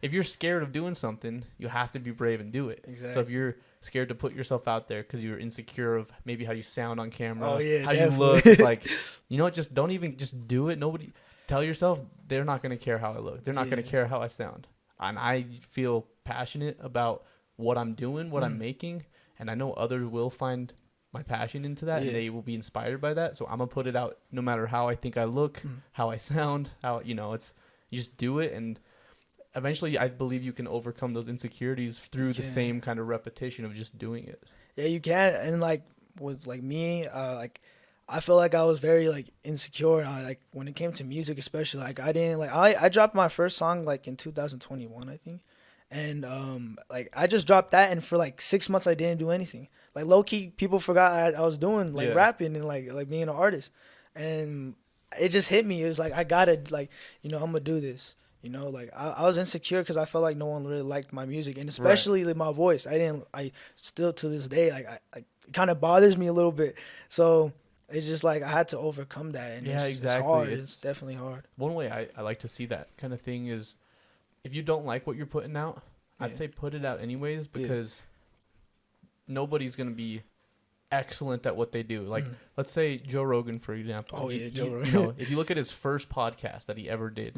A: If you're scared of doing something, you have to be brave and do it.
B: Exactly.
A: So if you're scared to put yourself out there because you're insecure of maybe how you sound on camera, how
B: definitely.
A: you look, it's like, just don't even just do it. Nobody, tell yourself they're not going to care how I look. They're not going to care how I sound. And I feel passionate about what I'm doing, what I'm making, and I know others will find my passion into that, and they will be inspired by that. So I'm gonna put it out no matter how I think I look, how I sound, how it's, you just do it, and eventually I believe you can overcome those insecurities through the same kind of repetition of just doing it.
B: Yeah, you can. And like with like me, like I feel like I was very like insecure. Like when it came to music, especially, like I didn't like I dropped my first song like in 2021, I think. And like I just dropped that, and for like 6 months I didn't do anything. Like low key, people forgot I was doing like rapping and like being an artist, and it just hit me. It was like I gotta like I'm gonna do this. Like I was insecure because I felt like no one really liked my music, and especially like my voice. I still to this day like it kind of bothers me a little bit. So it's just like I had to overcome that, and it's hard. It's definitely hard.
A: One way I like to see that kind of thing is, if you don't like what you're putting out, I'd say put it out anyways, because nobody's going to be excellent at what they do. Like, let's say Joe Rogan, for example.
B: Oh, Joe Rogan.
A: If you look at his first podcast that he ever did,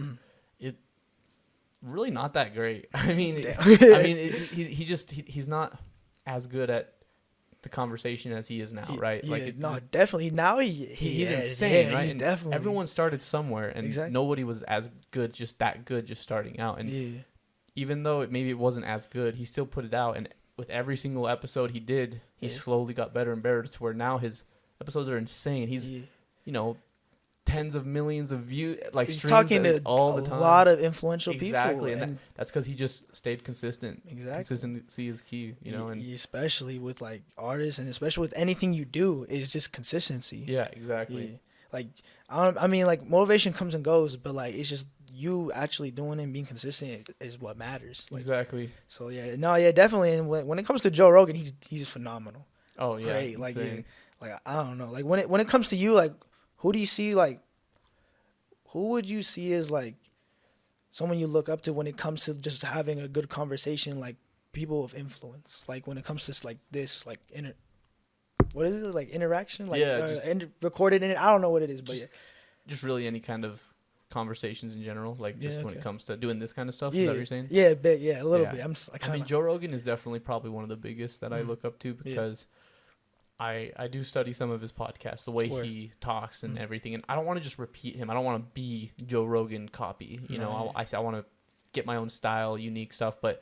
A: it's really not that great. I mean, he's not as good at the conversation as he is now, right?
B: Like, no, definitely. Now
A: he's insane, right?
B: He's definitely.
A: Everyone started somewhere, and nobody was as good, just starting out. And even though maybe it wasn't as good, he still put it out, and with every single episode he did, he slowly got better and better to where now his episodes are insane. He's, tens of millions of views, like
B: he's talking to all the time. A lot of influential people.
A: Exactly, and that's because he just stayed consistent.
B: Exactly,
A: consistency is key. And
B: especially with like artists, and especially with anything you do, is just consistency.
A: Yeah, exactly.
B: Like I mean, like motivation comes and goes, but like it's just you actually doing it and being consistent is what matters. Like,
A: exactly.
B: So yeah, no, yeah, definitely. And when it comes to Joe Rogan, he's phenomenal.
A: Oh yeah,
B: great. Like yeah, like I don't know. Like when it comes to you, like who do you see like who would you see as like someone you look up to when it comes to just having a good conversation, like people of influence, like when it comes to like this, like what is it, like interaction, like recorded in it? I don't know what it is, but
A: just really any kind of conversations in general, like just when it comes to doing this kind of stuff.
B: Yeah,
A: is that what you're saying?
B: Yeah, big, yeah, a little bit.
A: I mean, Joe Rogan is definitely probably one of the biggest that I look up to because I do study some of his podcasts, the way he talks and everything, and I don't want to just repeat him. I don't want to be Joe Rogan copy. You know, I want to get my own style, unique stuff, but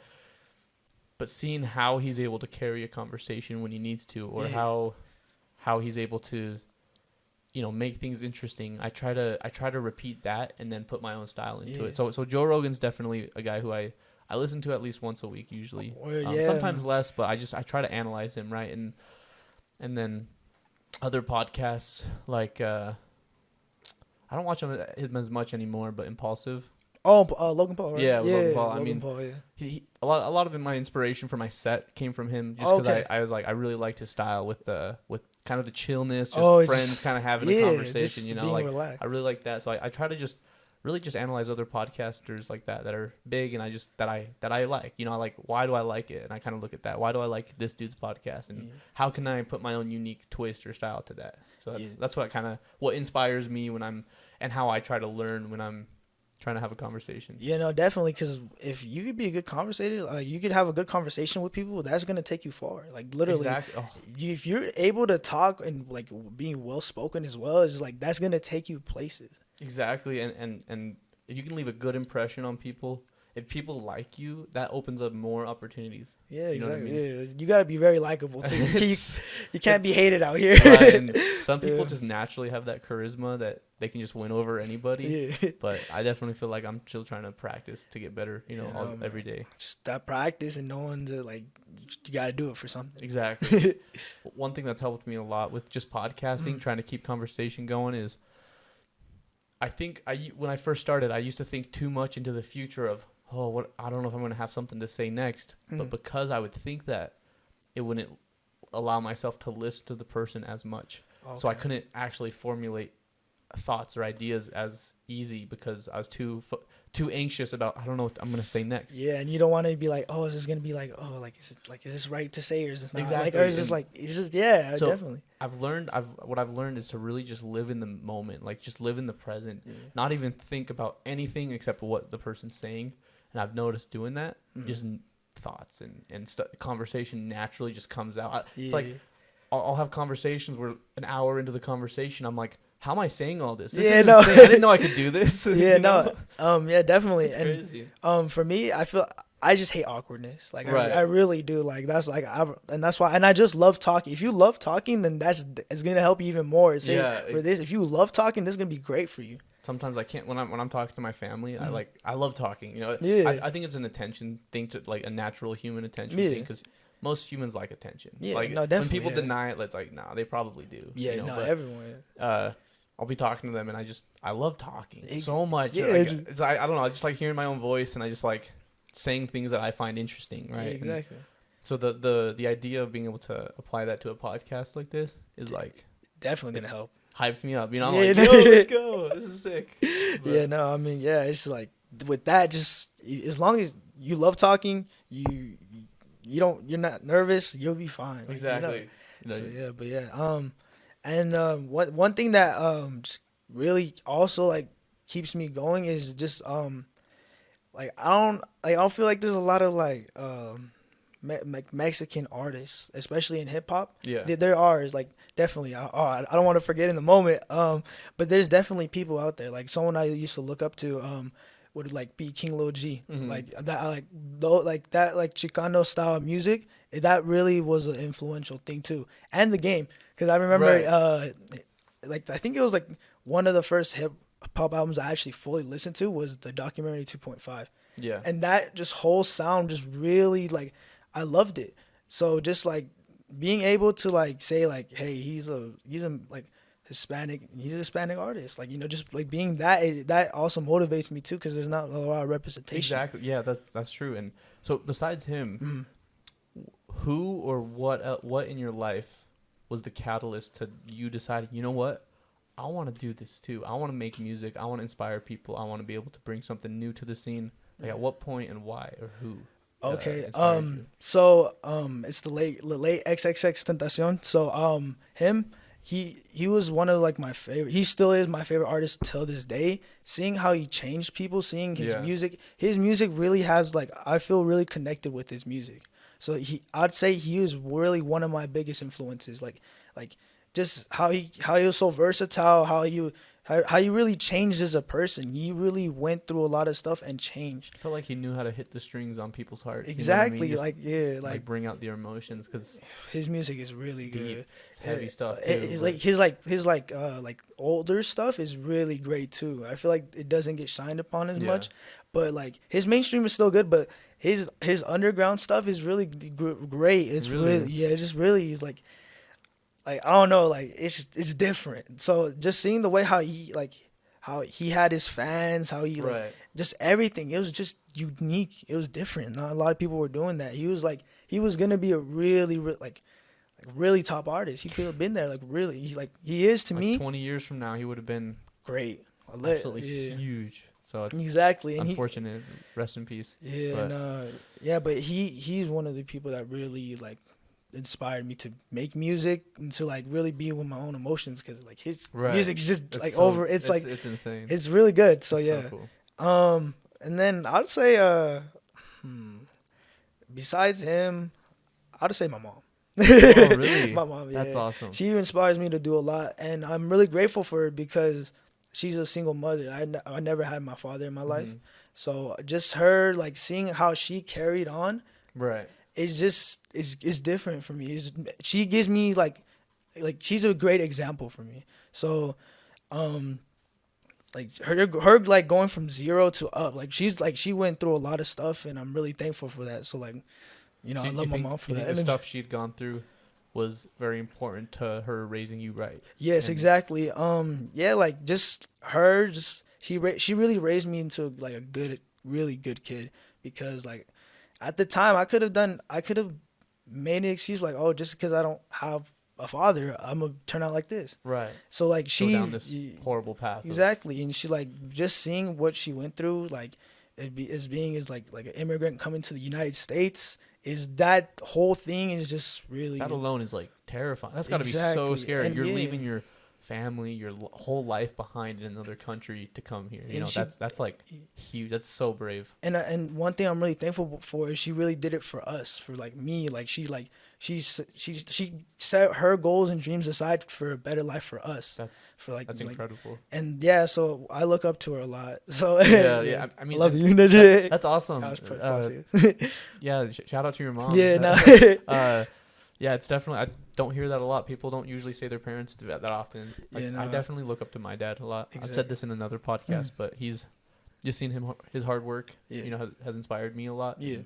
A: seeing how he's able to carry a conversation when he needs to, or how he's able to, you know, make things interesting. I try to repeat that and then put my own style into it. So Joe Rogan's definitely a guy who I listen to at least once a week usually. Sometimes less, but I try to analyze him, right? And then other podcasts like I don't watch him as much anymore, but Impulsive.
B: Oh, Logan Paul, right?
A: Yeah, Logan Paul.
B: Logan
A: I mean,
B: Paul,
A: he a lot of my inspiration for my set came from him, just because I was like, I really liked his style with kind of the chillness, friends kind of having a conversation, you know, like relaxed. I really like that. So I try to just analyze other podcasters like that are big, and that I like, you know, like, why do I like it? And I kind of look at that. Why do I like this dude's podcast? And how can I put my own unique twist or style to that? So that's what inspires me and how I try to learn when I'm trying to have a conversation.
B: Yeah, no, definitely, because if you could be a good conversator, like you could have a good conversation with people, that's gonna take you far. Like literally, if you're able to talk and like being well spoken as well, is like that's gonna take you places.
A: Exactly, and if you can leave a good impression on people, if people like you, that opens up more opportunities.
B: Yeah,
A: you know
B: exactly.
A: What I mean?
B: Yeah, you gotta be very likable too. You can't be hated out here.
A: Right, and some people just naturally have that charisma that they can just win over anybody. Yeah. But I definitely feel like I'm still trying to practice to get better. You know, every day.
B: Just that practice and knowing that like you gotta do it for something.
A: Exactly. One thing that's helped me a lot with just podcasting, trying to keep conversation going, is I think when I first started, I used to think too much into the future of, I don't know if I'm going to have something to say next. But because I would think that, it wouldn't allow myself to listen to the person as much. Okay. So I couldn't actually formulate thoughts or ideas as easy because I was too anxious about, I don't know what I'm going to say next.
B: Yeah, and you don't want to be like, is this going to be like, is this right to say, or is this not?
A: Exactly.
B: Like, or is this like, it's just, so definitely.
A: What I've learned is to really just live in the moment, like just live in the present, not even think about anything except what the person's saying. And I've noticed doing that, just thoughts and conversation naturally just comes out. It's like I'll have conversations where an hour into the conversation, I'm like, how am I saying all this? This is insane. I didn't know I could do this.
B: Yeah, yeah, definitely.
A: It's crazy.
B: For me, I just hate awkwardness. Like I really do. Like that's like and that's why. And I just love talking. If you love talking, then it's gonna help you even more. For this, if you love talking, this is gonna be great for you.
A: Sometimes I can't when I'm talking to my family. I love talking. You know, I think it's an attention thing, to like a natural human attention thing, because most humans like attention. Yeah, like when people deny it, it's like, nah, they probably do.
B: Yeah, you know, but
A: everyone. I'll be talking to them, and I love talking so much. Yeah, like, I don't know. I just like hearing my own voice, and I just like saying things that I find interesting. Right. Yeah,
B: exactly.
A: And so the idea of being able to apply that to a podcast like this is like
B: definitely gonna help.
A: Hypes me up, you know. I'm like, yo, let's go. This is sick. But,
B: yeah, no, I mean, yeah, it's like with that, just as long as you love talking, you're not nervous, you'll be fine.
A: Exactly.
B: You know? So yeah, but yeah, and one thing that just really also like keeps me going is just like I don't feel like there's a lot of like Mexican artists, especially in hip hop.
A: Yeah,
B: there are, like, definitely. I don't want to forget in the moment. But there's definitely people out there. Like someone I used to look up to would like be King Lil G. Like that, like Chicano style of music. That really was an influential thing too, and the game. Because I remember, like I think it was like one of the first hip hop albums I actually fully listened to was the documentary 2.5.
A: Yeah, and
B: that just whole sound just really like. I loved it. So just like being able to like say like, hey, he's a like Hispanic. He's a Hispanic artist. Like, you know, just like being that also motivates me too, because there's not a lot of representation.
A: Exactly. Yeah, that's true. And so besides him, who or what in your life was the catalyst to you deciding, you know what, I want to do this too. I want to make music. I want to inspire people. I want to be able to bring something new to the scene. Like, at what point and why or who?
B: Okay. So it's the late XXX Tentacion. So him, he was one of like my favorite. He still is my favorite artist till this day. Seeing how he changed people, seeing his music really has, like, I feel really connected with his music. So I'd say he was really one of my biggest influences. Like just how he was so versatile, how he really changed as a person. He really went through a lot of stuff and changed.
A: I felt like he knew how to hit the strings on people's hearts.
B: Exactly.
A: You know what I mean?
B: Just,
A: like bring out their emotions, because
B: his music is really good.
A: It's heavy stuff too.
B: His older stuff is really great too. I feel like it doesn't get shined upon as much, but like his mainstream is still good, but his underground stuff is really great. It's really he's like I don't know, like it's different. So just seeing the way how he had his fans, how he just everything, it was just unique. It was different. Not a lot of people were doing that. He was gonna be a really top artist. He could have been there, like really. He is to me.
A: 20 years from now, he would have been
B: great,
A: absolutely huge. So it's
B: exactly
A: unfortunate. Rest in peace.
B: Yeah, but he's one of the people that really like inspired me to make music and to like really be with my own emotions, because like his music's just it's like so, it's insane. It's really good. So so cool. And then I'd say besides him, I'd say my mom.
A: Oh, really?
B: My mom,
A: That's awesome.
B: She inspires me to do a lot, and I'm really grateful for her because she's a single mother. I never had my father in my life, so just her, like, seeing how she carried on, it's just it's different for me. She gives me like she's a great example for me. So like her like going from 0 to up, like she went through a lot of stuff, and I'm really thankful for that. So like, you know, I love my mom for that.
A: The stuff she'd gone through was very important to her raising you right.
B: Yes, exactly. Like just her, she really raised me into like a really good kid, because like at the time I could have made an excuse like, oh, just because I don't have a father, I'm gonna turn out like this. Right. So like she
A: go down this horrible path.
B: Exactly, and she like just seeing what she went through, like being like an immigrant coming to the United States. Is that whole thing is just really...
A: That alone is, like, terrifying. That's got to be so scary. And you're leaving your family, your whole life behind in another country to come here. You know, that's like, huge. That's so brave.
B: And one thing I'm really thankful for is she really did it for us, for, like, me. Like, she set her goals and dreams aside for a better life for us. That's
A: incredible.
B: And, yeah, so I look up to her a lot. So
A: yeah. I mean,
B: I love you.
A: That's awesome. Yeah, shout out to your mom.
B: Yeah, no.
A: Yeah, it's definitely... I don't hear that a lot. People don't usually say their parents do that often. Like, I definitely look up to my dad a lot. Exactly. I've said this in another podcast, but he's just seen his hard work. You know, has inspired me a lot. Yeah.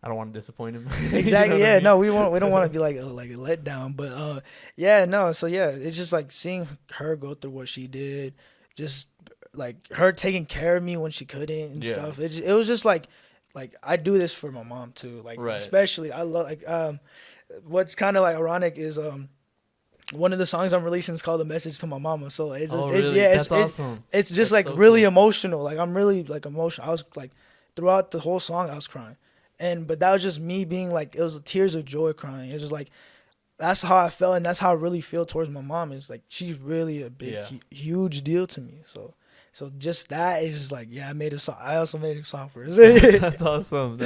A: I don't want to disappoint him.
B: Exactly. You know I mean? We don't want to be like a letdown, but So it's just like seeing her go through what she did, just like her taking care of me when she couldn't and stuff. It was just like I do this for my mom too. Like especially I love what's kind of like ironic is one of the songs I'm releasing is called "The Message to My Mama." So it's awesome. It's just like so really emotional. Like I'm really like emotional. I was like throughout the whole song I was crying. But that was just me being like, it was tears of joy crying. It was just like, that's how I felt, and that's how I really feel towards my mom. Is like, she's really a big, huge deal to me. So just that is just like, I made a song. I also made a song for her.
A: That's awesome.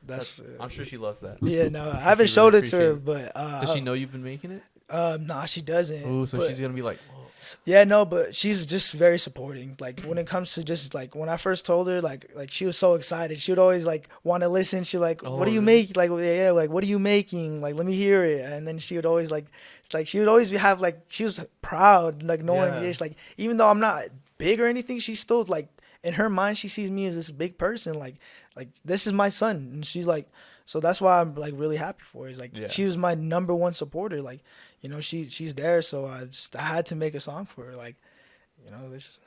A: That's I'm sure she loves that.
B: Yeah, no, I haven't showed it to her, but
A: does she know you've been making it?
B: Nah, she doesn't.
A: Oh, so she's gonna be like, whoa.
B: Yeah, no, but she's just very supporting. Like when it comes to just like when I first told her, like she was so excited. She would always like want to listen. She like, what do you make? Like like what are you making? Like let me hear it. And then she would always she would always have like she was proud, like knowing it's like even though I'm not big or anything, she's still like in her mind she sees me as this big person. Like this is my son, and she's like, so that's why I'm like really happy for her. Is like she was my number one supporter. Like you know, she's there, so I had to make a song for her. Like, you know, this.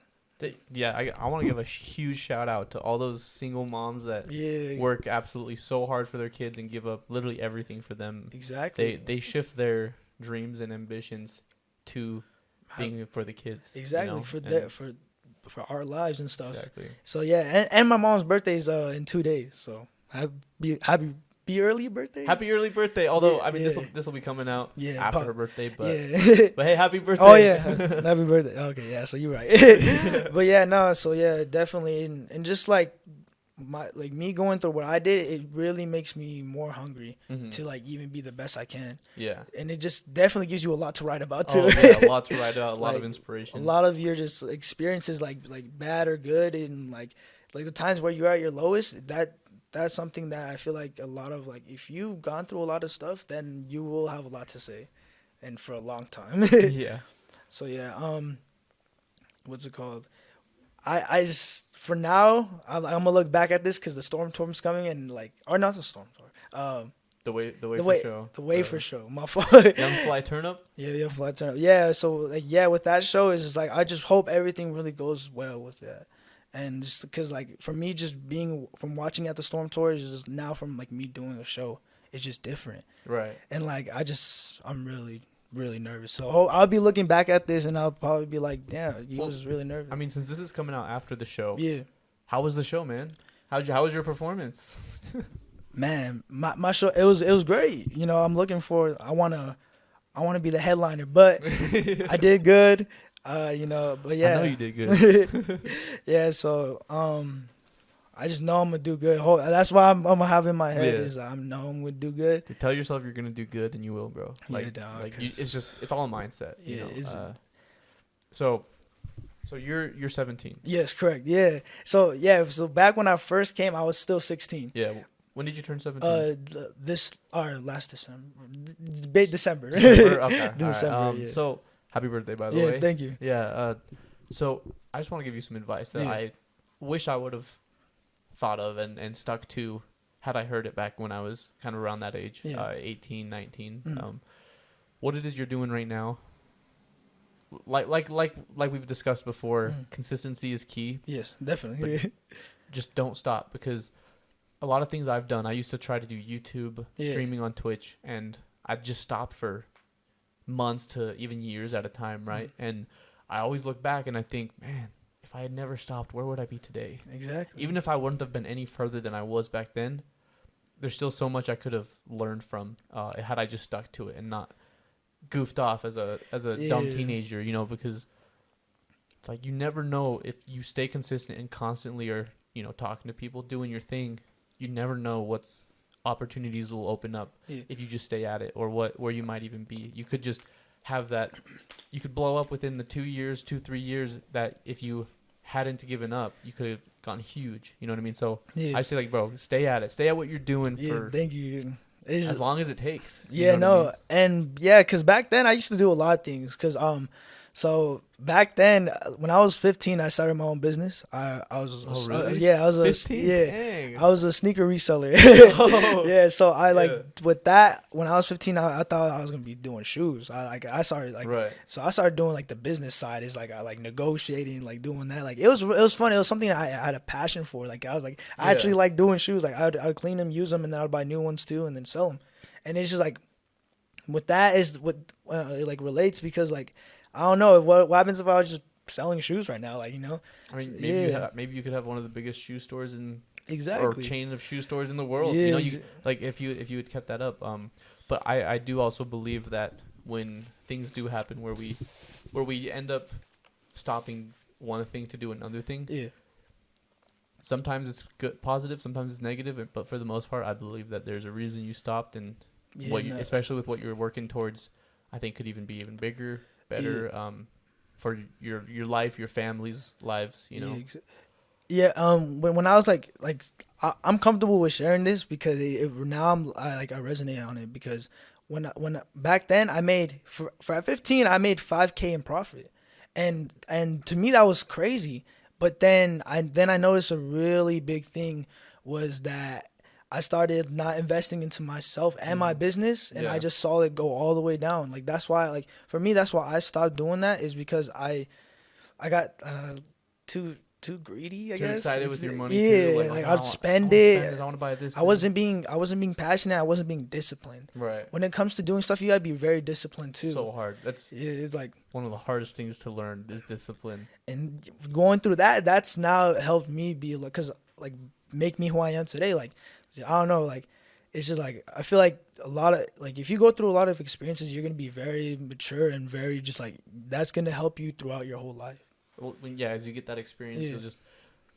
A: Yeah, I want to give a huge shout out to all those single moms that work absolutely so hard for their kids and give up literally everything for them.
B: Exactly.
A: They shift their dreams and ambitions to being for the kids.
B: Exactly,
A: you know?
B: for our lives and stuff.
A: Exactly.
B: So yeah, and my mom's birthday's in 2 days. So happy early birthday.
A: Happy early birthday. Although I mean this will be coming out after her birthday, but but hey, happy birthday.
B: Oh yeah, happy birthday. Okay, yeah. So you're right. But yeah, no. So yeah, definitely, and just like me going through what I did, it really makes me more hungry to like even be the best I can. Yeah. And it just definitely gives you a lot to write about too.
A: Oh yeah, a lot to write about, a lot of inspiration.
B: A lot of your just experiences, like bad or good, and like the times where you're at your lowest. That's something that I feel like a lot of, like, if you've gone through a lot of stuff, then you will have a lot to say, and for a long time. Yeah. So yeah, what's it called? I just, for now, I'm gonna look back at this because the storm tour's coming, and like, or not the storm tour. The way for show. My fault.
A: Young Fly Turn Up.
B: Yeah, Young Fly Turn Up. Yeah. So like, yeah, with that show, it's just like I just hope everything really goes well with that. And just because, like, for me, just being from watching at the Storm Tour is just now from like me doing a show, it's just different. Right. And like I'm really, really nervous. So I'll be looking back at this and I'll probably be like, damn, you was really nervous.
A: I mean, since this is coming out after the show, how was the show, man? How was your performance?
B: Man, my show, it was great. You know, I'm looking for, I wanna be the headliner, but I did good. You know, but yeah.
A: I know you did good.
B: Yeah, so I just know I'm gonna do good. That's why I'm gonna have in my head is I know I'm gonna do good.
A: To tell yourself you're gonna do good, and you will, bro. Like, dog, like it's all a mindset. You know? So you're 17.
B: Yes, correct. Yeah. So back when I first came, I was still 16.
A: Yeah. When did you turn 17?
B: Last December.
A: December. Okay. December. Right. So. Happy birthday, by the way.
B: Yeah, thank you.
A: Yeah. So I just want to give you some advice that I wish I would have thought of and stuck to had I heard it back when I was kind of around that age, 18, 19. Mm. What it is you're doing right now, like we've discussed before, consistency is key.
B: Yes, definitely.
A: Just don't stop, because a lot of things I've done, I used to try to do YouTube, streaming on Twitch, and I'd just stop for months to even years at a time, right? And I always look back and I think, man, if I had never stopped, where would I be today? Exactly. Even if I wouldn't have been any further than I was back then, there's still so much I could have learned from had I just stuck to it and not goofed off as a dumb teenager, you know, because it's like you never know if you stay consistent and constantly are, you know, talking to people, doing your thing, you never know what's opportunities will open up if you just stay at it, or where you might even be. You could just have that, you could blow up within the 3 years that if you hadn't given up, you could have gone huge. You know what I mean? So I say, like, bro, stay at it. Stay at what you're doing for
B: thank you.
A: As long as it takes.
B: Yeah, no. I mean? And because back then I used to do a lot of things. Because so back then, when I was 15, I started my own business. I was a sneaker reseller. Yeah, so with that, when I was 15, I thought I was gonna be doing shoes. I started doing like the business side. Is like I like negotiating, like doing that. Like it was fun. It was something I had a passion for. Like I was like I actually like doing shoes. Like I'd clean them, use them, and then I'd buy new ones too, and then sell them. And it's just like with that is what it like relates, because like I don't know what happens if I was just selling shoes right now, like, you know. I mean,
A: maybe you could have one of the biggest shoe stores
B: or
A: chain of shoe stores in the world. Yeah, you know, like if you had kept that up. But I do also believe that when things do happen where we end up stopping one thing to do another thing. Yeah. Sometimes it's good, positive. Sometimes it's negative. But for the most part, I believe that there's a reason you stopped, and especially with what you're working towards, I think could even be even bigger. Better for your life, your family's lives, you know.
B: When I was like I'm comfortable with sharing this because now I resonate on it, because when back then I made for at 15 I made 5K in profit, and to me that was crazy. But then I noticed a really big thing was that I started not investing into myself and my business, and I just saw it go all the way down. Like that's why, like for me, that's why I stopped doing that, is because I got too greedy, I guess. Too
A: excited with your money
B: too.
A: Yeah,
B: like I'd spend it.
A: I want to buy this.
B: I wasn't being passionate. I wasn't being disciplined.
A: Right.
B: When it comes to doing stuff, you gotta be very disciplined too.
A: So hard.
B: It's like
A: one of the hardest things to learn is discipline.
B: And going through that's now helped me be like, cause like make me who I am today. Like I don't know, like it's just like I feel like a lot of like if you go through a lot of experiences, you're gonna be very mature and very just like that's gonna help you throughout your whole life.
A: Well, as you get that experience,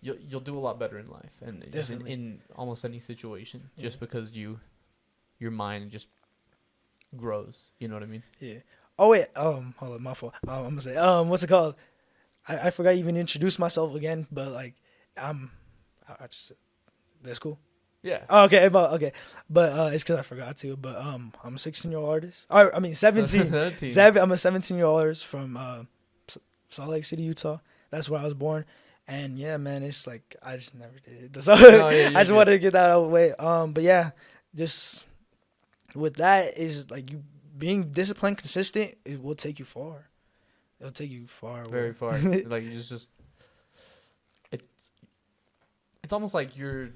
A: you'll do a lot better in life, and just in almost any situation, just because your mind just grows. You know what I mean? Yeah.
B: Oh wait, hold on, my fault. I'm gonna say, what's it called? I forgot to even introduce myself again, but like, I just that's cool.
A: Yeah.
B: Oh, okay, but it's because I forgot to. But I'm a 16-year-old artist. Or, I mean 17. I'm a 17-year-old artist from Salt Lake City, Utah. That's where I was born. And yeah, man, it's like I just never did it. So I just wanted to get that out of the way. But yeah, just with that is like you being disciplined, consistent. It will take you far. It'll take you far.
A: Very far. Like you just it's almost like you're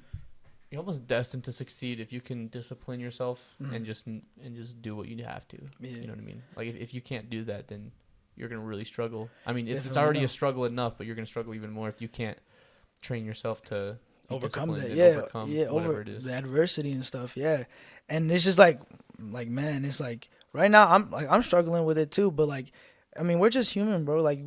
A: almost destined to succeed if you can discipline yourself and just do what you have to. Yeah. You know what I mean? Like if you can't do that, then you're gonna really struggle. I mean, it's already a struggle enough, but you're gonna struggle even more if you can't train yourself to
B: overcome that.
A: Overcome
B: over
A: it is.
B: The adversity and stuff. Yeah, and it's just like man, it's like right now I'm struggling with it too. But like, I mean, we're just human, bro. Like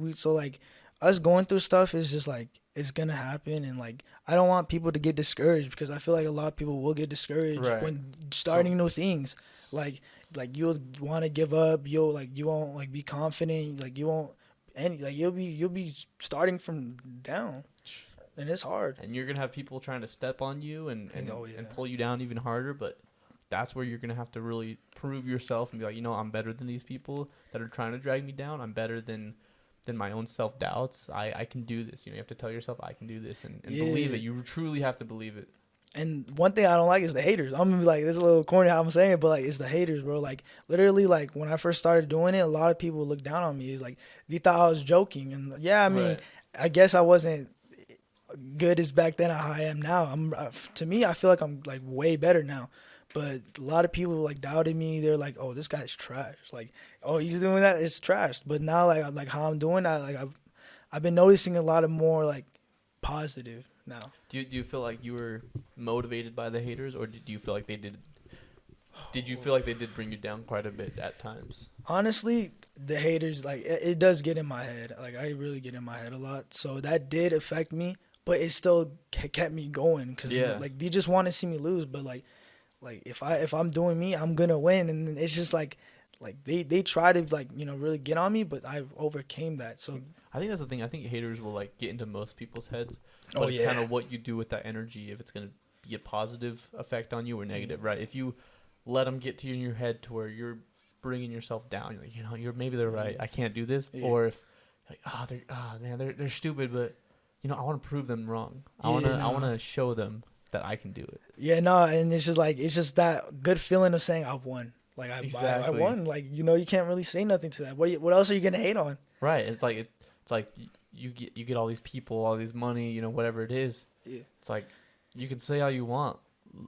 B: us going through stuff is just like it's gonna happen, and like I don't want people to get discouraged because I feel like a lot of people will get discouraged when starting new things. Like you'll want to give up. You won't like be confident. Like you won't you'll be starting from down, and it's hard.
A: And you're gonna have people trying to step on you and pull you down even harder. But that's where you're gonna have to really prove yourself and be like, I'm better than these people that are trying to drag me down. I'm better than my own self doubts. I can do this. You have to tell yourself I can do this and believe it. You truly have to believe it.
B: And one thing I don't like is the haters. I'm gonna be like, this is a little corny how I'm saying it, but like it's the haters, bro. Like literally, like when I first started doing it, a lot of people looked down on me. It's like they thought I was joking, and I mean, I guess I wasn't good as back then how I am now. To me, I feel like I'm like way better now. But a lot of people like doubted me. They're like, "Oh, this guy's trash." Like, "Oh, he's doing that. It's trash." But now, like how I'm doing that, like I've been noticing a lot of more like positive now.
A: Do you feel like you were motivated by the haters, or did you feel like they did? Did you feel like they did bring you down quite a bit at times?
B: Honestly, the haters, like it does get in my head. Like I really get in my head a lot. So that did affect me, but it still kept me going because like they just want to see me lose. But like if I'm doing me, I'm gonna win, and it's just like they try to like really get on me, but I overcame that. So
A: I think that's the thing. I think haters will like get into most people's heads, but it's kind of what you do with that energy. If it's gonna be a positive effect on you or negative, right? If you let them get to you in your head to where you're bringing yourself down, you're like, maybe they're right. I can't do this, or if like they're stupid, but I want to prove them wrong. I want to show them that I can do it. Yeah, no, and it's just that good feeling of saying I've won. Like I won. Like you can't really say nothing to that. What else are you gonna hate on? Right. It's like you get all these people, all these money, whatever it is. Yeah. It's like you can say all you want.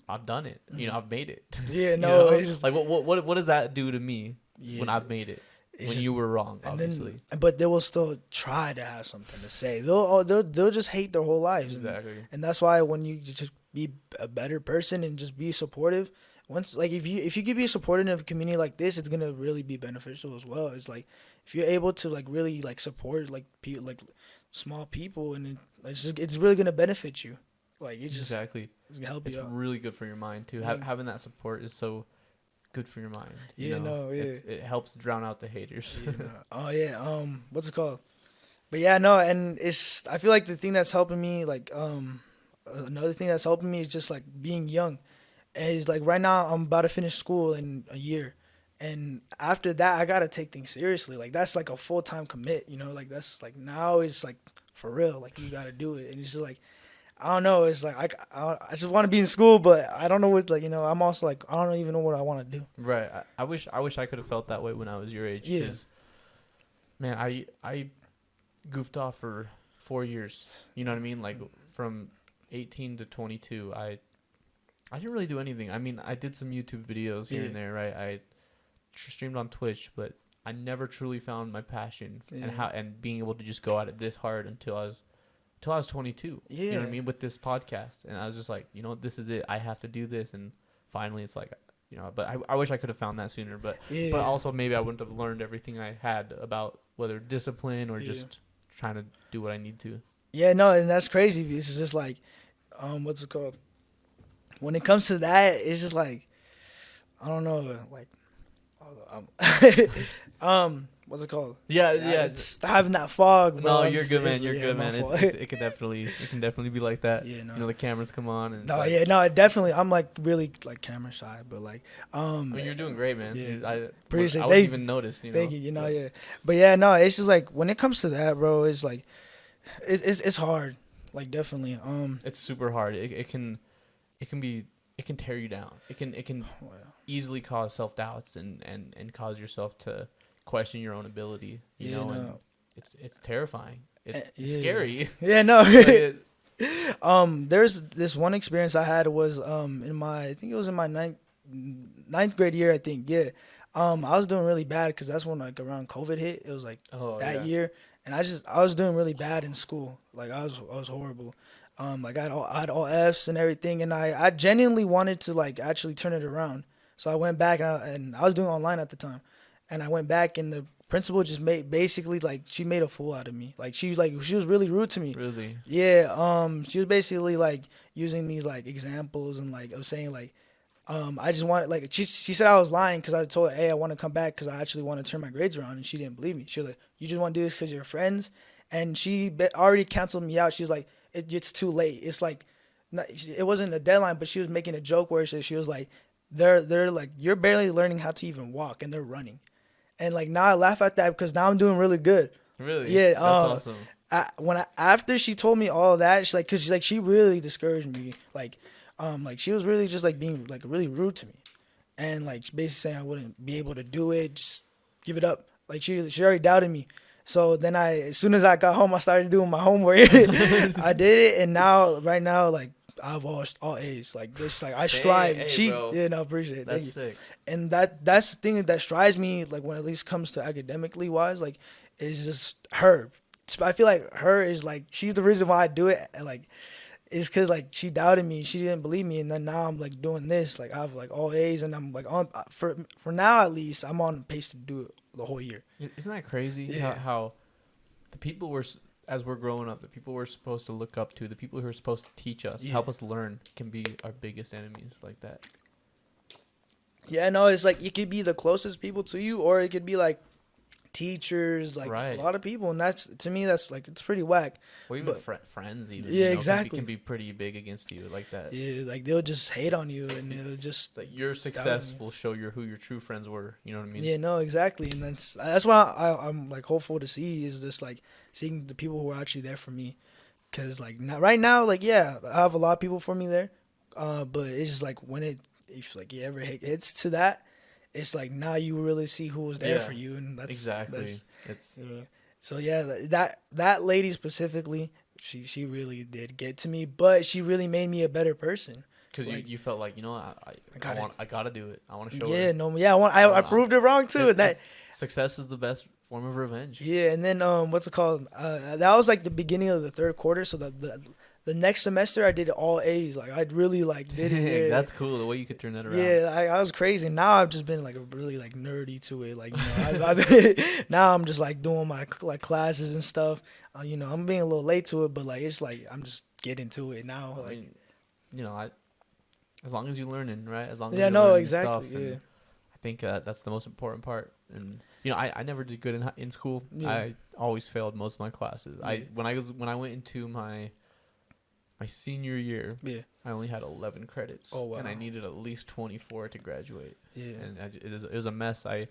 A: I've done it. I've made it. Yeah. No. It's just, like what does that do to me when I've made it? When you were wrong, obviously. But they will still try to have something to say. They'll just hate their whole lives. Exactly. And that's why when you just be a better person and just be supportive, if you could be supportive in a community like this, it's gonna really be beneficial as well. It's like if you're able to like really like support like people like small people, and it's really gonna benefit you. Like it's just it's gonna help you out. It's really good for your mind too. Yeah. Having that support is so good for your mind. It helps drown out the haters. Oh yeah. What's it called? But yeah, no, and I feel like the thing that's helping me, like another thing that's helping me is just like being young. And it's like right now I'm about to finish school in a year, and after that I gotta take things seriously. Like that's like a full-time commit. Like that's like now it's like for real. Like you gotta do it, and it's just like
B: I don't know. It's like I just want to be in school, but I don't know what, like, you know, I'm also like, I don't even know what I want to do.
A: Right. I wish I could have felt that way when I was your age.
B: Yeah.
A: Man, I goofed off for 4 years. You know what I mean? Like from 18 to 22, I didn't really do anything. I mean, I did some YouTube videos here and there, right? I streamed on Twitch, but I never truly found my passion and being able to just go at it this hard until I was 22. Yeah. You know what I mean? With this podcast. And I was just like, you know, this is it. I have to do this. And finally it's like, you know, but I wish I could have found that sooner. But also maybe I wouldn't have learned everything I had about whether discipline or just trying to do what I need to. Yeah,
B: no, and that's crazy. It's just like, what's it called? When it comes to that, it's just like, I don't know, like, what's it called?
A: Yeah.
B: It's having that fog, bro.
A: No, you're good, man. You're good, man. It can definitely be like that.
B: Yeah, no.
A: You know, the cameras come on. And
B: definitely. I'm like really like camera shy, but like,
A: I mean, you're doing great, man.
B: Yeah,
A: I
B: appreciate.
A: wouldn't even notice. You know?
B: Thank you. You know, yeah. But yeah, no, it's just like when it comes to that, bro, it's like, it's hard. Like definitely.
A: It's super hard. It can tear you down. It can easily cause self-doubts and cause yourself to question your own ability, you know, and it's terrifying. It's scary.
B: Yeah, no. There's this one experience I had was I think it was in my ninth grade year, I think. Yeah. I was doing really bad because that's when like around COVID hit. It was like that year, and I was doing really bad in school. Like I was horrible. Like I had all F's and everything, and I genuinely wanted to like actually turn it around. So I went back and I was doing online at the time, and I went back and the principal just basically like she made a fool out of me. Like she was really rude to me.
A: Really?
B: Yeah. She was basically like using these like examples and like of saying like, I just wanted like she said I was lying because I told her, hey, I want to come back because I actually want to turn my grades around, and she didn't believe me. She was like, you just want to do this because you're friends, and she already canceled me out. She's like, it's too late. It's like, it wasn't a deadline, but she was making a joke where she was like, they're like, you're barely learning how to even walk and they're running. And like now I laugh at that because now I'm doing really good.
A: Really?
B: Yeah.
A: That's awesome.
B: After she told me all that, she's like, cause she's like, she really discouraged me. Like she was really just like being like really rude to me, and like basically saying I wouldn't be able to do it. Just give it up. Like she already doubted me. So then as soon as I got home, I started doing my homework. I did it, and right now, like I have all A's. Like this, like I strive.
A: Hey,
B: no, appreciate it.
A: That's sick.
B: And that's the thing that strives me. Like when at least comes to academically wise, like is just her. I feel like her is like she's the reason why I do it. And like it's because like she doubted me, she didn't believe me, and then now I'm like doing this. Like I have like all A's, and I'm like on for now at least I'm on pace to do it the whole year.
A: Isn't that crazy? Yeah. How the people as we're growing up, the people we're supposed to look up to, the people who are supposed to teach us, help us learn, can be our biggest enemies like that.
B: Yeah, no, it's like it could be the closest people to you, or it could be like teachers, like a lot of people, and that's to me that's like it's pretty whack.
A: Or even friends, even.
B: Yeah, exactly.
A: Can be pretty big against you like that.
B: Yeah, like they'll just hate on you, and they'll just
A: like your success will show who your true friends were. You know what I mean?
B: Yeah, no, exactly, and that's what I'm like hopeful to see is just like seeing the people who are actually there for me, because like right now, like I have a lot of people for me there, but it's just like if like you ever hits to that. It's like now you really see who was there for you, and that's
A: exactly.
B: So that lady specifically, she really did get to me, but she really made me a better person.
A: Because like, you felt like, you know, I gotta do it. I want to show
B: her. I proved it wrong too.
A: Success is the best form of revenge.
B: Yeah, and then what's it called? That was like the beginning of the third quarter. So the next semester I did all A's. Like I really like did it. Yeah.
A: That's cool. The way you could turn that around.
B: Yeah, I was crazy. Now I've just been like really like nerdy to it. Like I've now I'm just like doing my like classes and stuff. You know, I'm being a little late to it, but like it's like I'm just getting to it now. Like,
A: I mean, you know, as long as you're learning, right? As long as
B: you're learning stuff. Yeah.
A: I think that's the most important part. And you know, I never did good in school. Yeah. I always failed most of my classes. Yeah. When I went into my senior year, I only had 11 credits.
B: Oh, wow.
A: And I needed at least 24 to graduate.
B: Yeah.
A: And it was a mess. I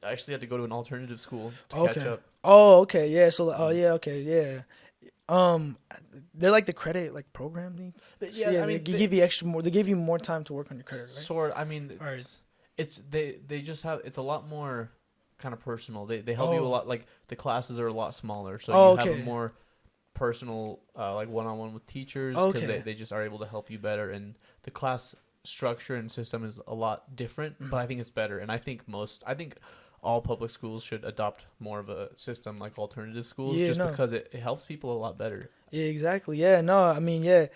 A: actually had to go to an alternative school to catch up.
B: Oh, okay. Yeah. So, okay. Yeah. They're like the credit like program thing.
A: Yeah,
B: yeah,
A: I mean,
B: they give you extra more. They give you more time to work on your credit, right?
A: Sort. I mean, it's they just have. It's a lot more kind of personal. They help you a lot. Like the classes are a lot smaller, so you have a more personal like one-on-one with teachers because they just are able to help you better, and the class structure and system is a lot different, but I think it's better. And I think all public schools should adopt more of a system like alternative schools, because it helps people a lot better.
B: Yeah, exactly. Yeah, no, I mean, yeah,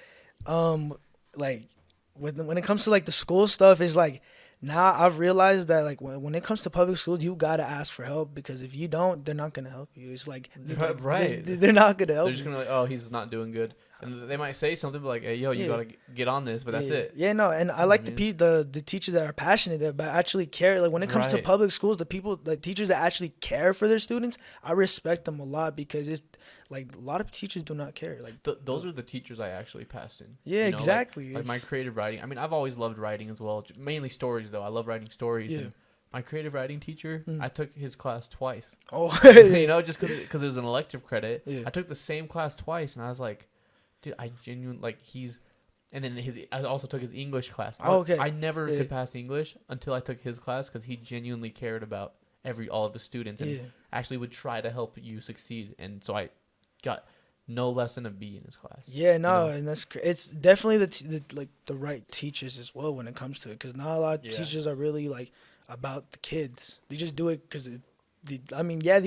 B: like when it comes to like the school stuff, is like now I've realized that like when it comes to public schools, you gotta ask for help, because if you don't, they're not gonna help you. It's like
A: right,
B: they're not gonna help.
A: They're just gonna be like, oh, he's not doing good. And they might say something like, "Hey, yo, you gotta get on this," but that's it.
B: Yeah, no, and I like the teachers that are passionate, that actually care. Like when it comes to public schools, the teachers that actually care for their students, I respect them a lot, because it's like a lot of teachers do not care. Like
A: those are the teachers I actually passed in.
B: Yeah, exactly.
A: Like my creative writing. I mean, I've always loved writing as well. Mainly stories, though. I love writing stories. Yeah. And my creative writing teacher, I took his class twice. Oh, just because it was an elective credit. Yeah. I took the same class twice, and I was like, dude, I genuinely and then I also took his English class. I never could pass English until I took his class, because he genuinely cared about all of his students and actually would try to help you succeed. And so I got no less than a B in his class. Yeah, no, and it's definitely the right teachers as well when it comes to it, because not a lot of teachers are really like about the kids. They just do it because they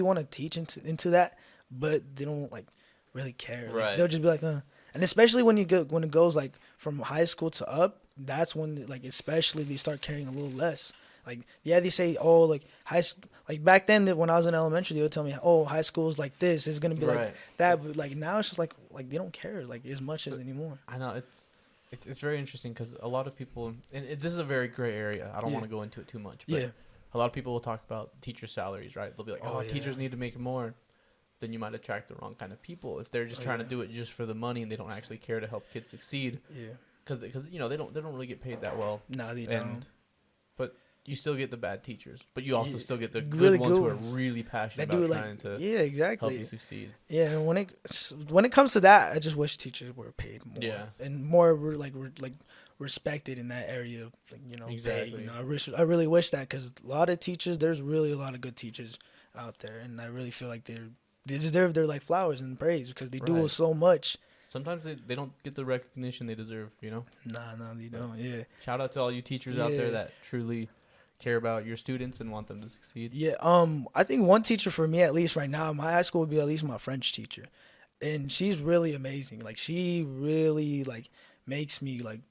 A: want to teach into that, but they don't like really care. Right. Like, they'll just be like, And especially when it goes like from high school to up, that's when like especially they start caring a little less. Like they say, oh, like like back then when I was in elementary, they would tell me, oh, high school is like this, it's gonna be like that. But like now it's just like they don't care like as much as anymore. I know it's very interesting, because a lot of people, and this is a very gray area. I don't want to go into it too much, but a lot of people will talk about teacher salaries, right? They'll be like, teachers need to make more. Then you might attract the wrong kind of people if they're just trying to do it just for the money, and they don't actually care to help kids succeed. Yeah, because they don't really get paid that well.
B: No, they don't.
A: But you still get the bad teachers, but you also still get the good ones who are really passionate about trying to help you succeed.
B: Yeah, and when it comes to that, I just wish teachers were paid more. Yeah, and more respected in that area. Like, exactly. Pay, I really wish that, because a lot of teachers, there's really a lot of good teachers out there, and I really feel like they deserve their like flowers and praise, because they do so much.
A: Sometimes they don't get the recognition they deserve,
B: No, they don't. Yeah.
A: Shout out to all you teachers out there that truly care about your students and want them to succeed.
B: Yeah. I think one teacher for me, at least right now, my high school would be at least my French teacher, and she's really amazing. Like she really like makes me like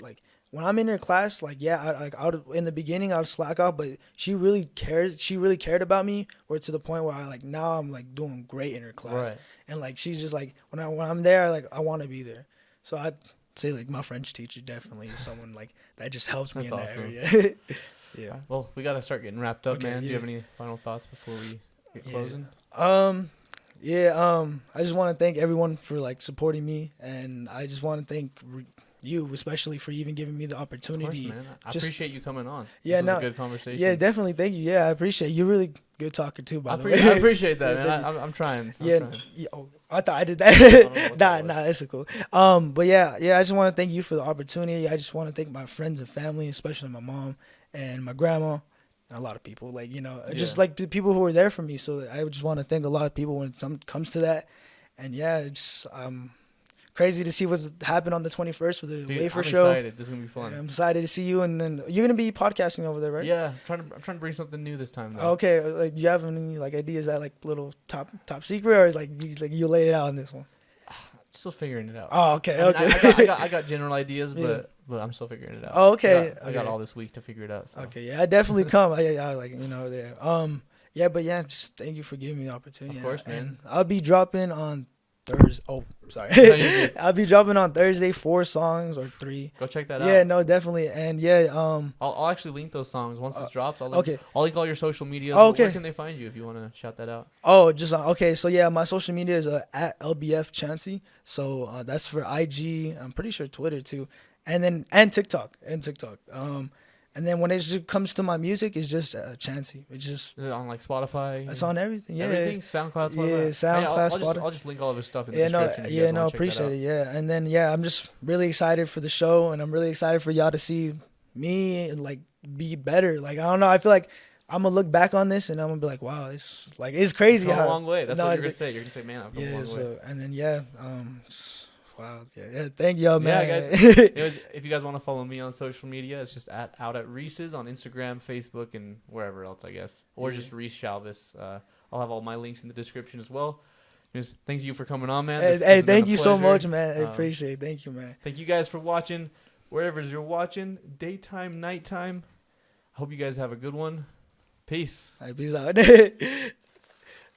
B: when I'm in her class, like I would, in the beginning I would slack off, but she really cares. She really cared about me, or to the point where now I'm like doing great in her class, and like she's just like when I'm there, like I want to be there. So I'd say like my French teacher definitely is someone like that just helps me in that area.
A: Yeah. Well, we gotta start getting wrapped up, man. Do you have any final thoughts before we get closing?
B: I just want to thank everyone for like supporting me, and I just want to thank you especially for even giving me the opportunity.
A: Of course, man. I appreciate you coming on. Yeah, this was a good conversation.
B: Yeah, definitely. Thank you. Yeah, I appreciate it. You're really good talker too, by the way.
A: I appreciate that, man. I'm trying.
B: Yeah, I thought I did that. Nah, it's cool. But yeah, I just want to thank you for the opportunity. I just want to thank my friends and family, especially my mom and my grandma. And a lot of people, just like the people who were there for me. So I just want to thank a lot of people when it comes to that. And yeah, it's crazy to see what's happened on the 21st for the Wafer Show.
A: I'm excited. This is gonna be fun.
B: I'm excited to see you, and then you're gonna be podcasting over there, right?
A: Yeah, I'm trying to bring something new this time. Though.
B: Okay, like, do you have any ideas that little top secret, or is you lay it out on this one?
A: Still figuring it out.
B: Oh, okay.
A: I got general ideas, but I'm still figuring it out.
B: Oh, okay.
A: I got all this week to figure it out. So.
B: Okay, yeah, I definitely come. There. Just thank you for giving me the opportunity.
A: Of course, man.
B: And I'll be dropping on Thursday. Oh, sorry. I'll be dropping on Thursday 4 songs or 3.
A: Go check that out.
B: Yeah, no, definitely. And
A: I'll actually link those songs once this drops. I'll link all your social media.
B: Oh, okay.
A: Where can they find you if you want to shout that out?
B: Oh, just okay. So yeah, my social media is at LBF Chansey. So that's for IG. I'm pretty sure Twitter too, and TikTok. And then when it just comes to my music, it's just Chansey. It's just
A: is it on like Spotify?
B: It's on everything. Yeah,
A: everything. SoundCloud. Spotify?
B: Yeah, SoundCloud.
A: Hey, I'll just link all of his stuff in the description.
B: Appreciate it. Yeah, and then I'm just really excited for the show, and I'm really excited for y'all to see me and like be better. Like I don't know, I feel like I'm gonna look back on this and I'm gonna be like, wow, it's crazy.
A: It's come a long way. That's what you're gonna say. You're gonna say, man, I've come a long way.
B: And then wow, yeah. Thank y'all, man.
A: Yeah, guys. If you guys want to follow me on social media, it's just out at Reese's on Instagram, Facebook, and wherever else, I guess, or just Reese Shalvis. I'll have all my links in the description as well. Just thank you for coming on, man.
B: Hey, thank you so much, man. I appreciate it. Thank you, man.
A: Thank you guys for watching. Wherever you're watching, daytime, nighttime. I hope you guys have a good one. Peace.
B: All right, peace out.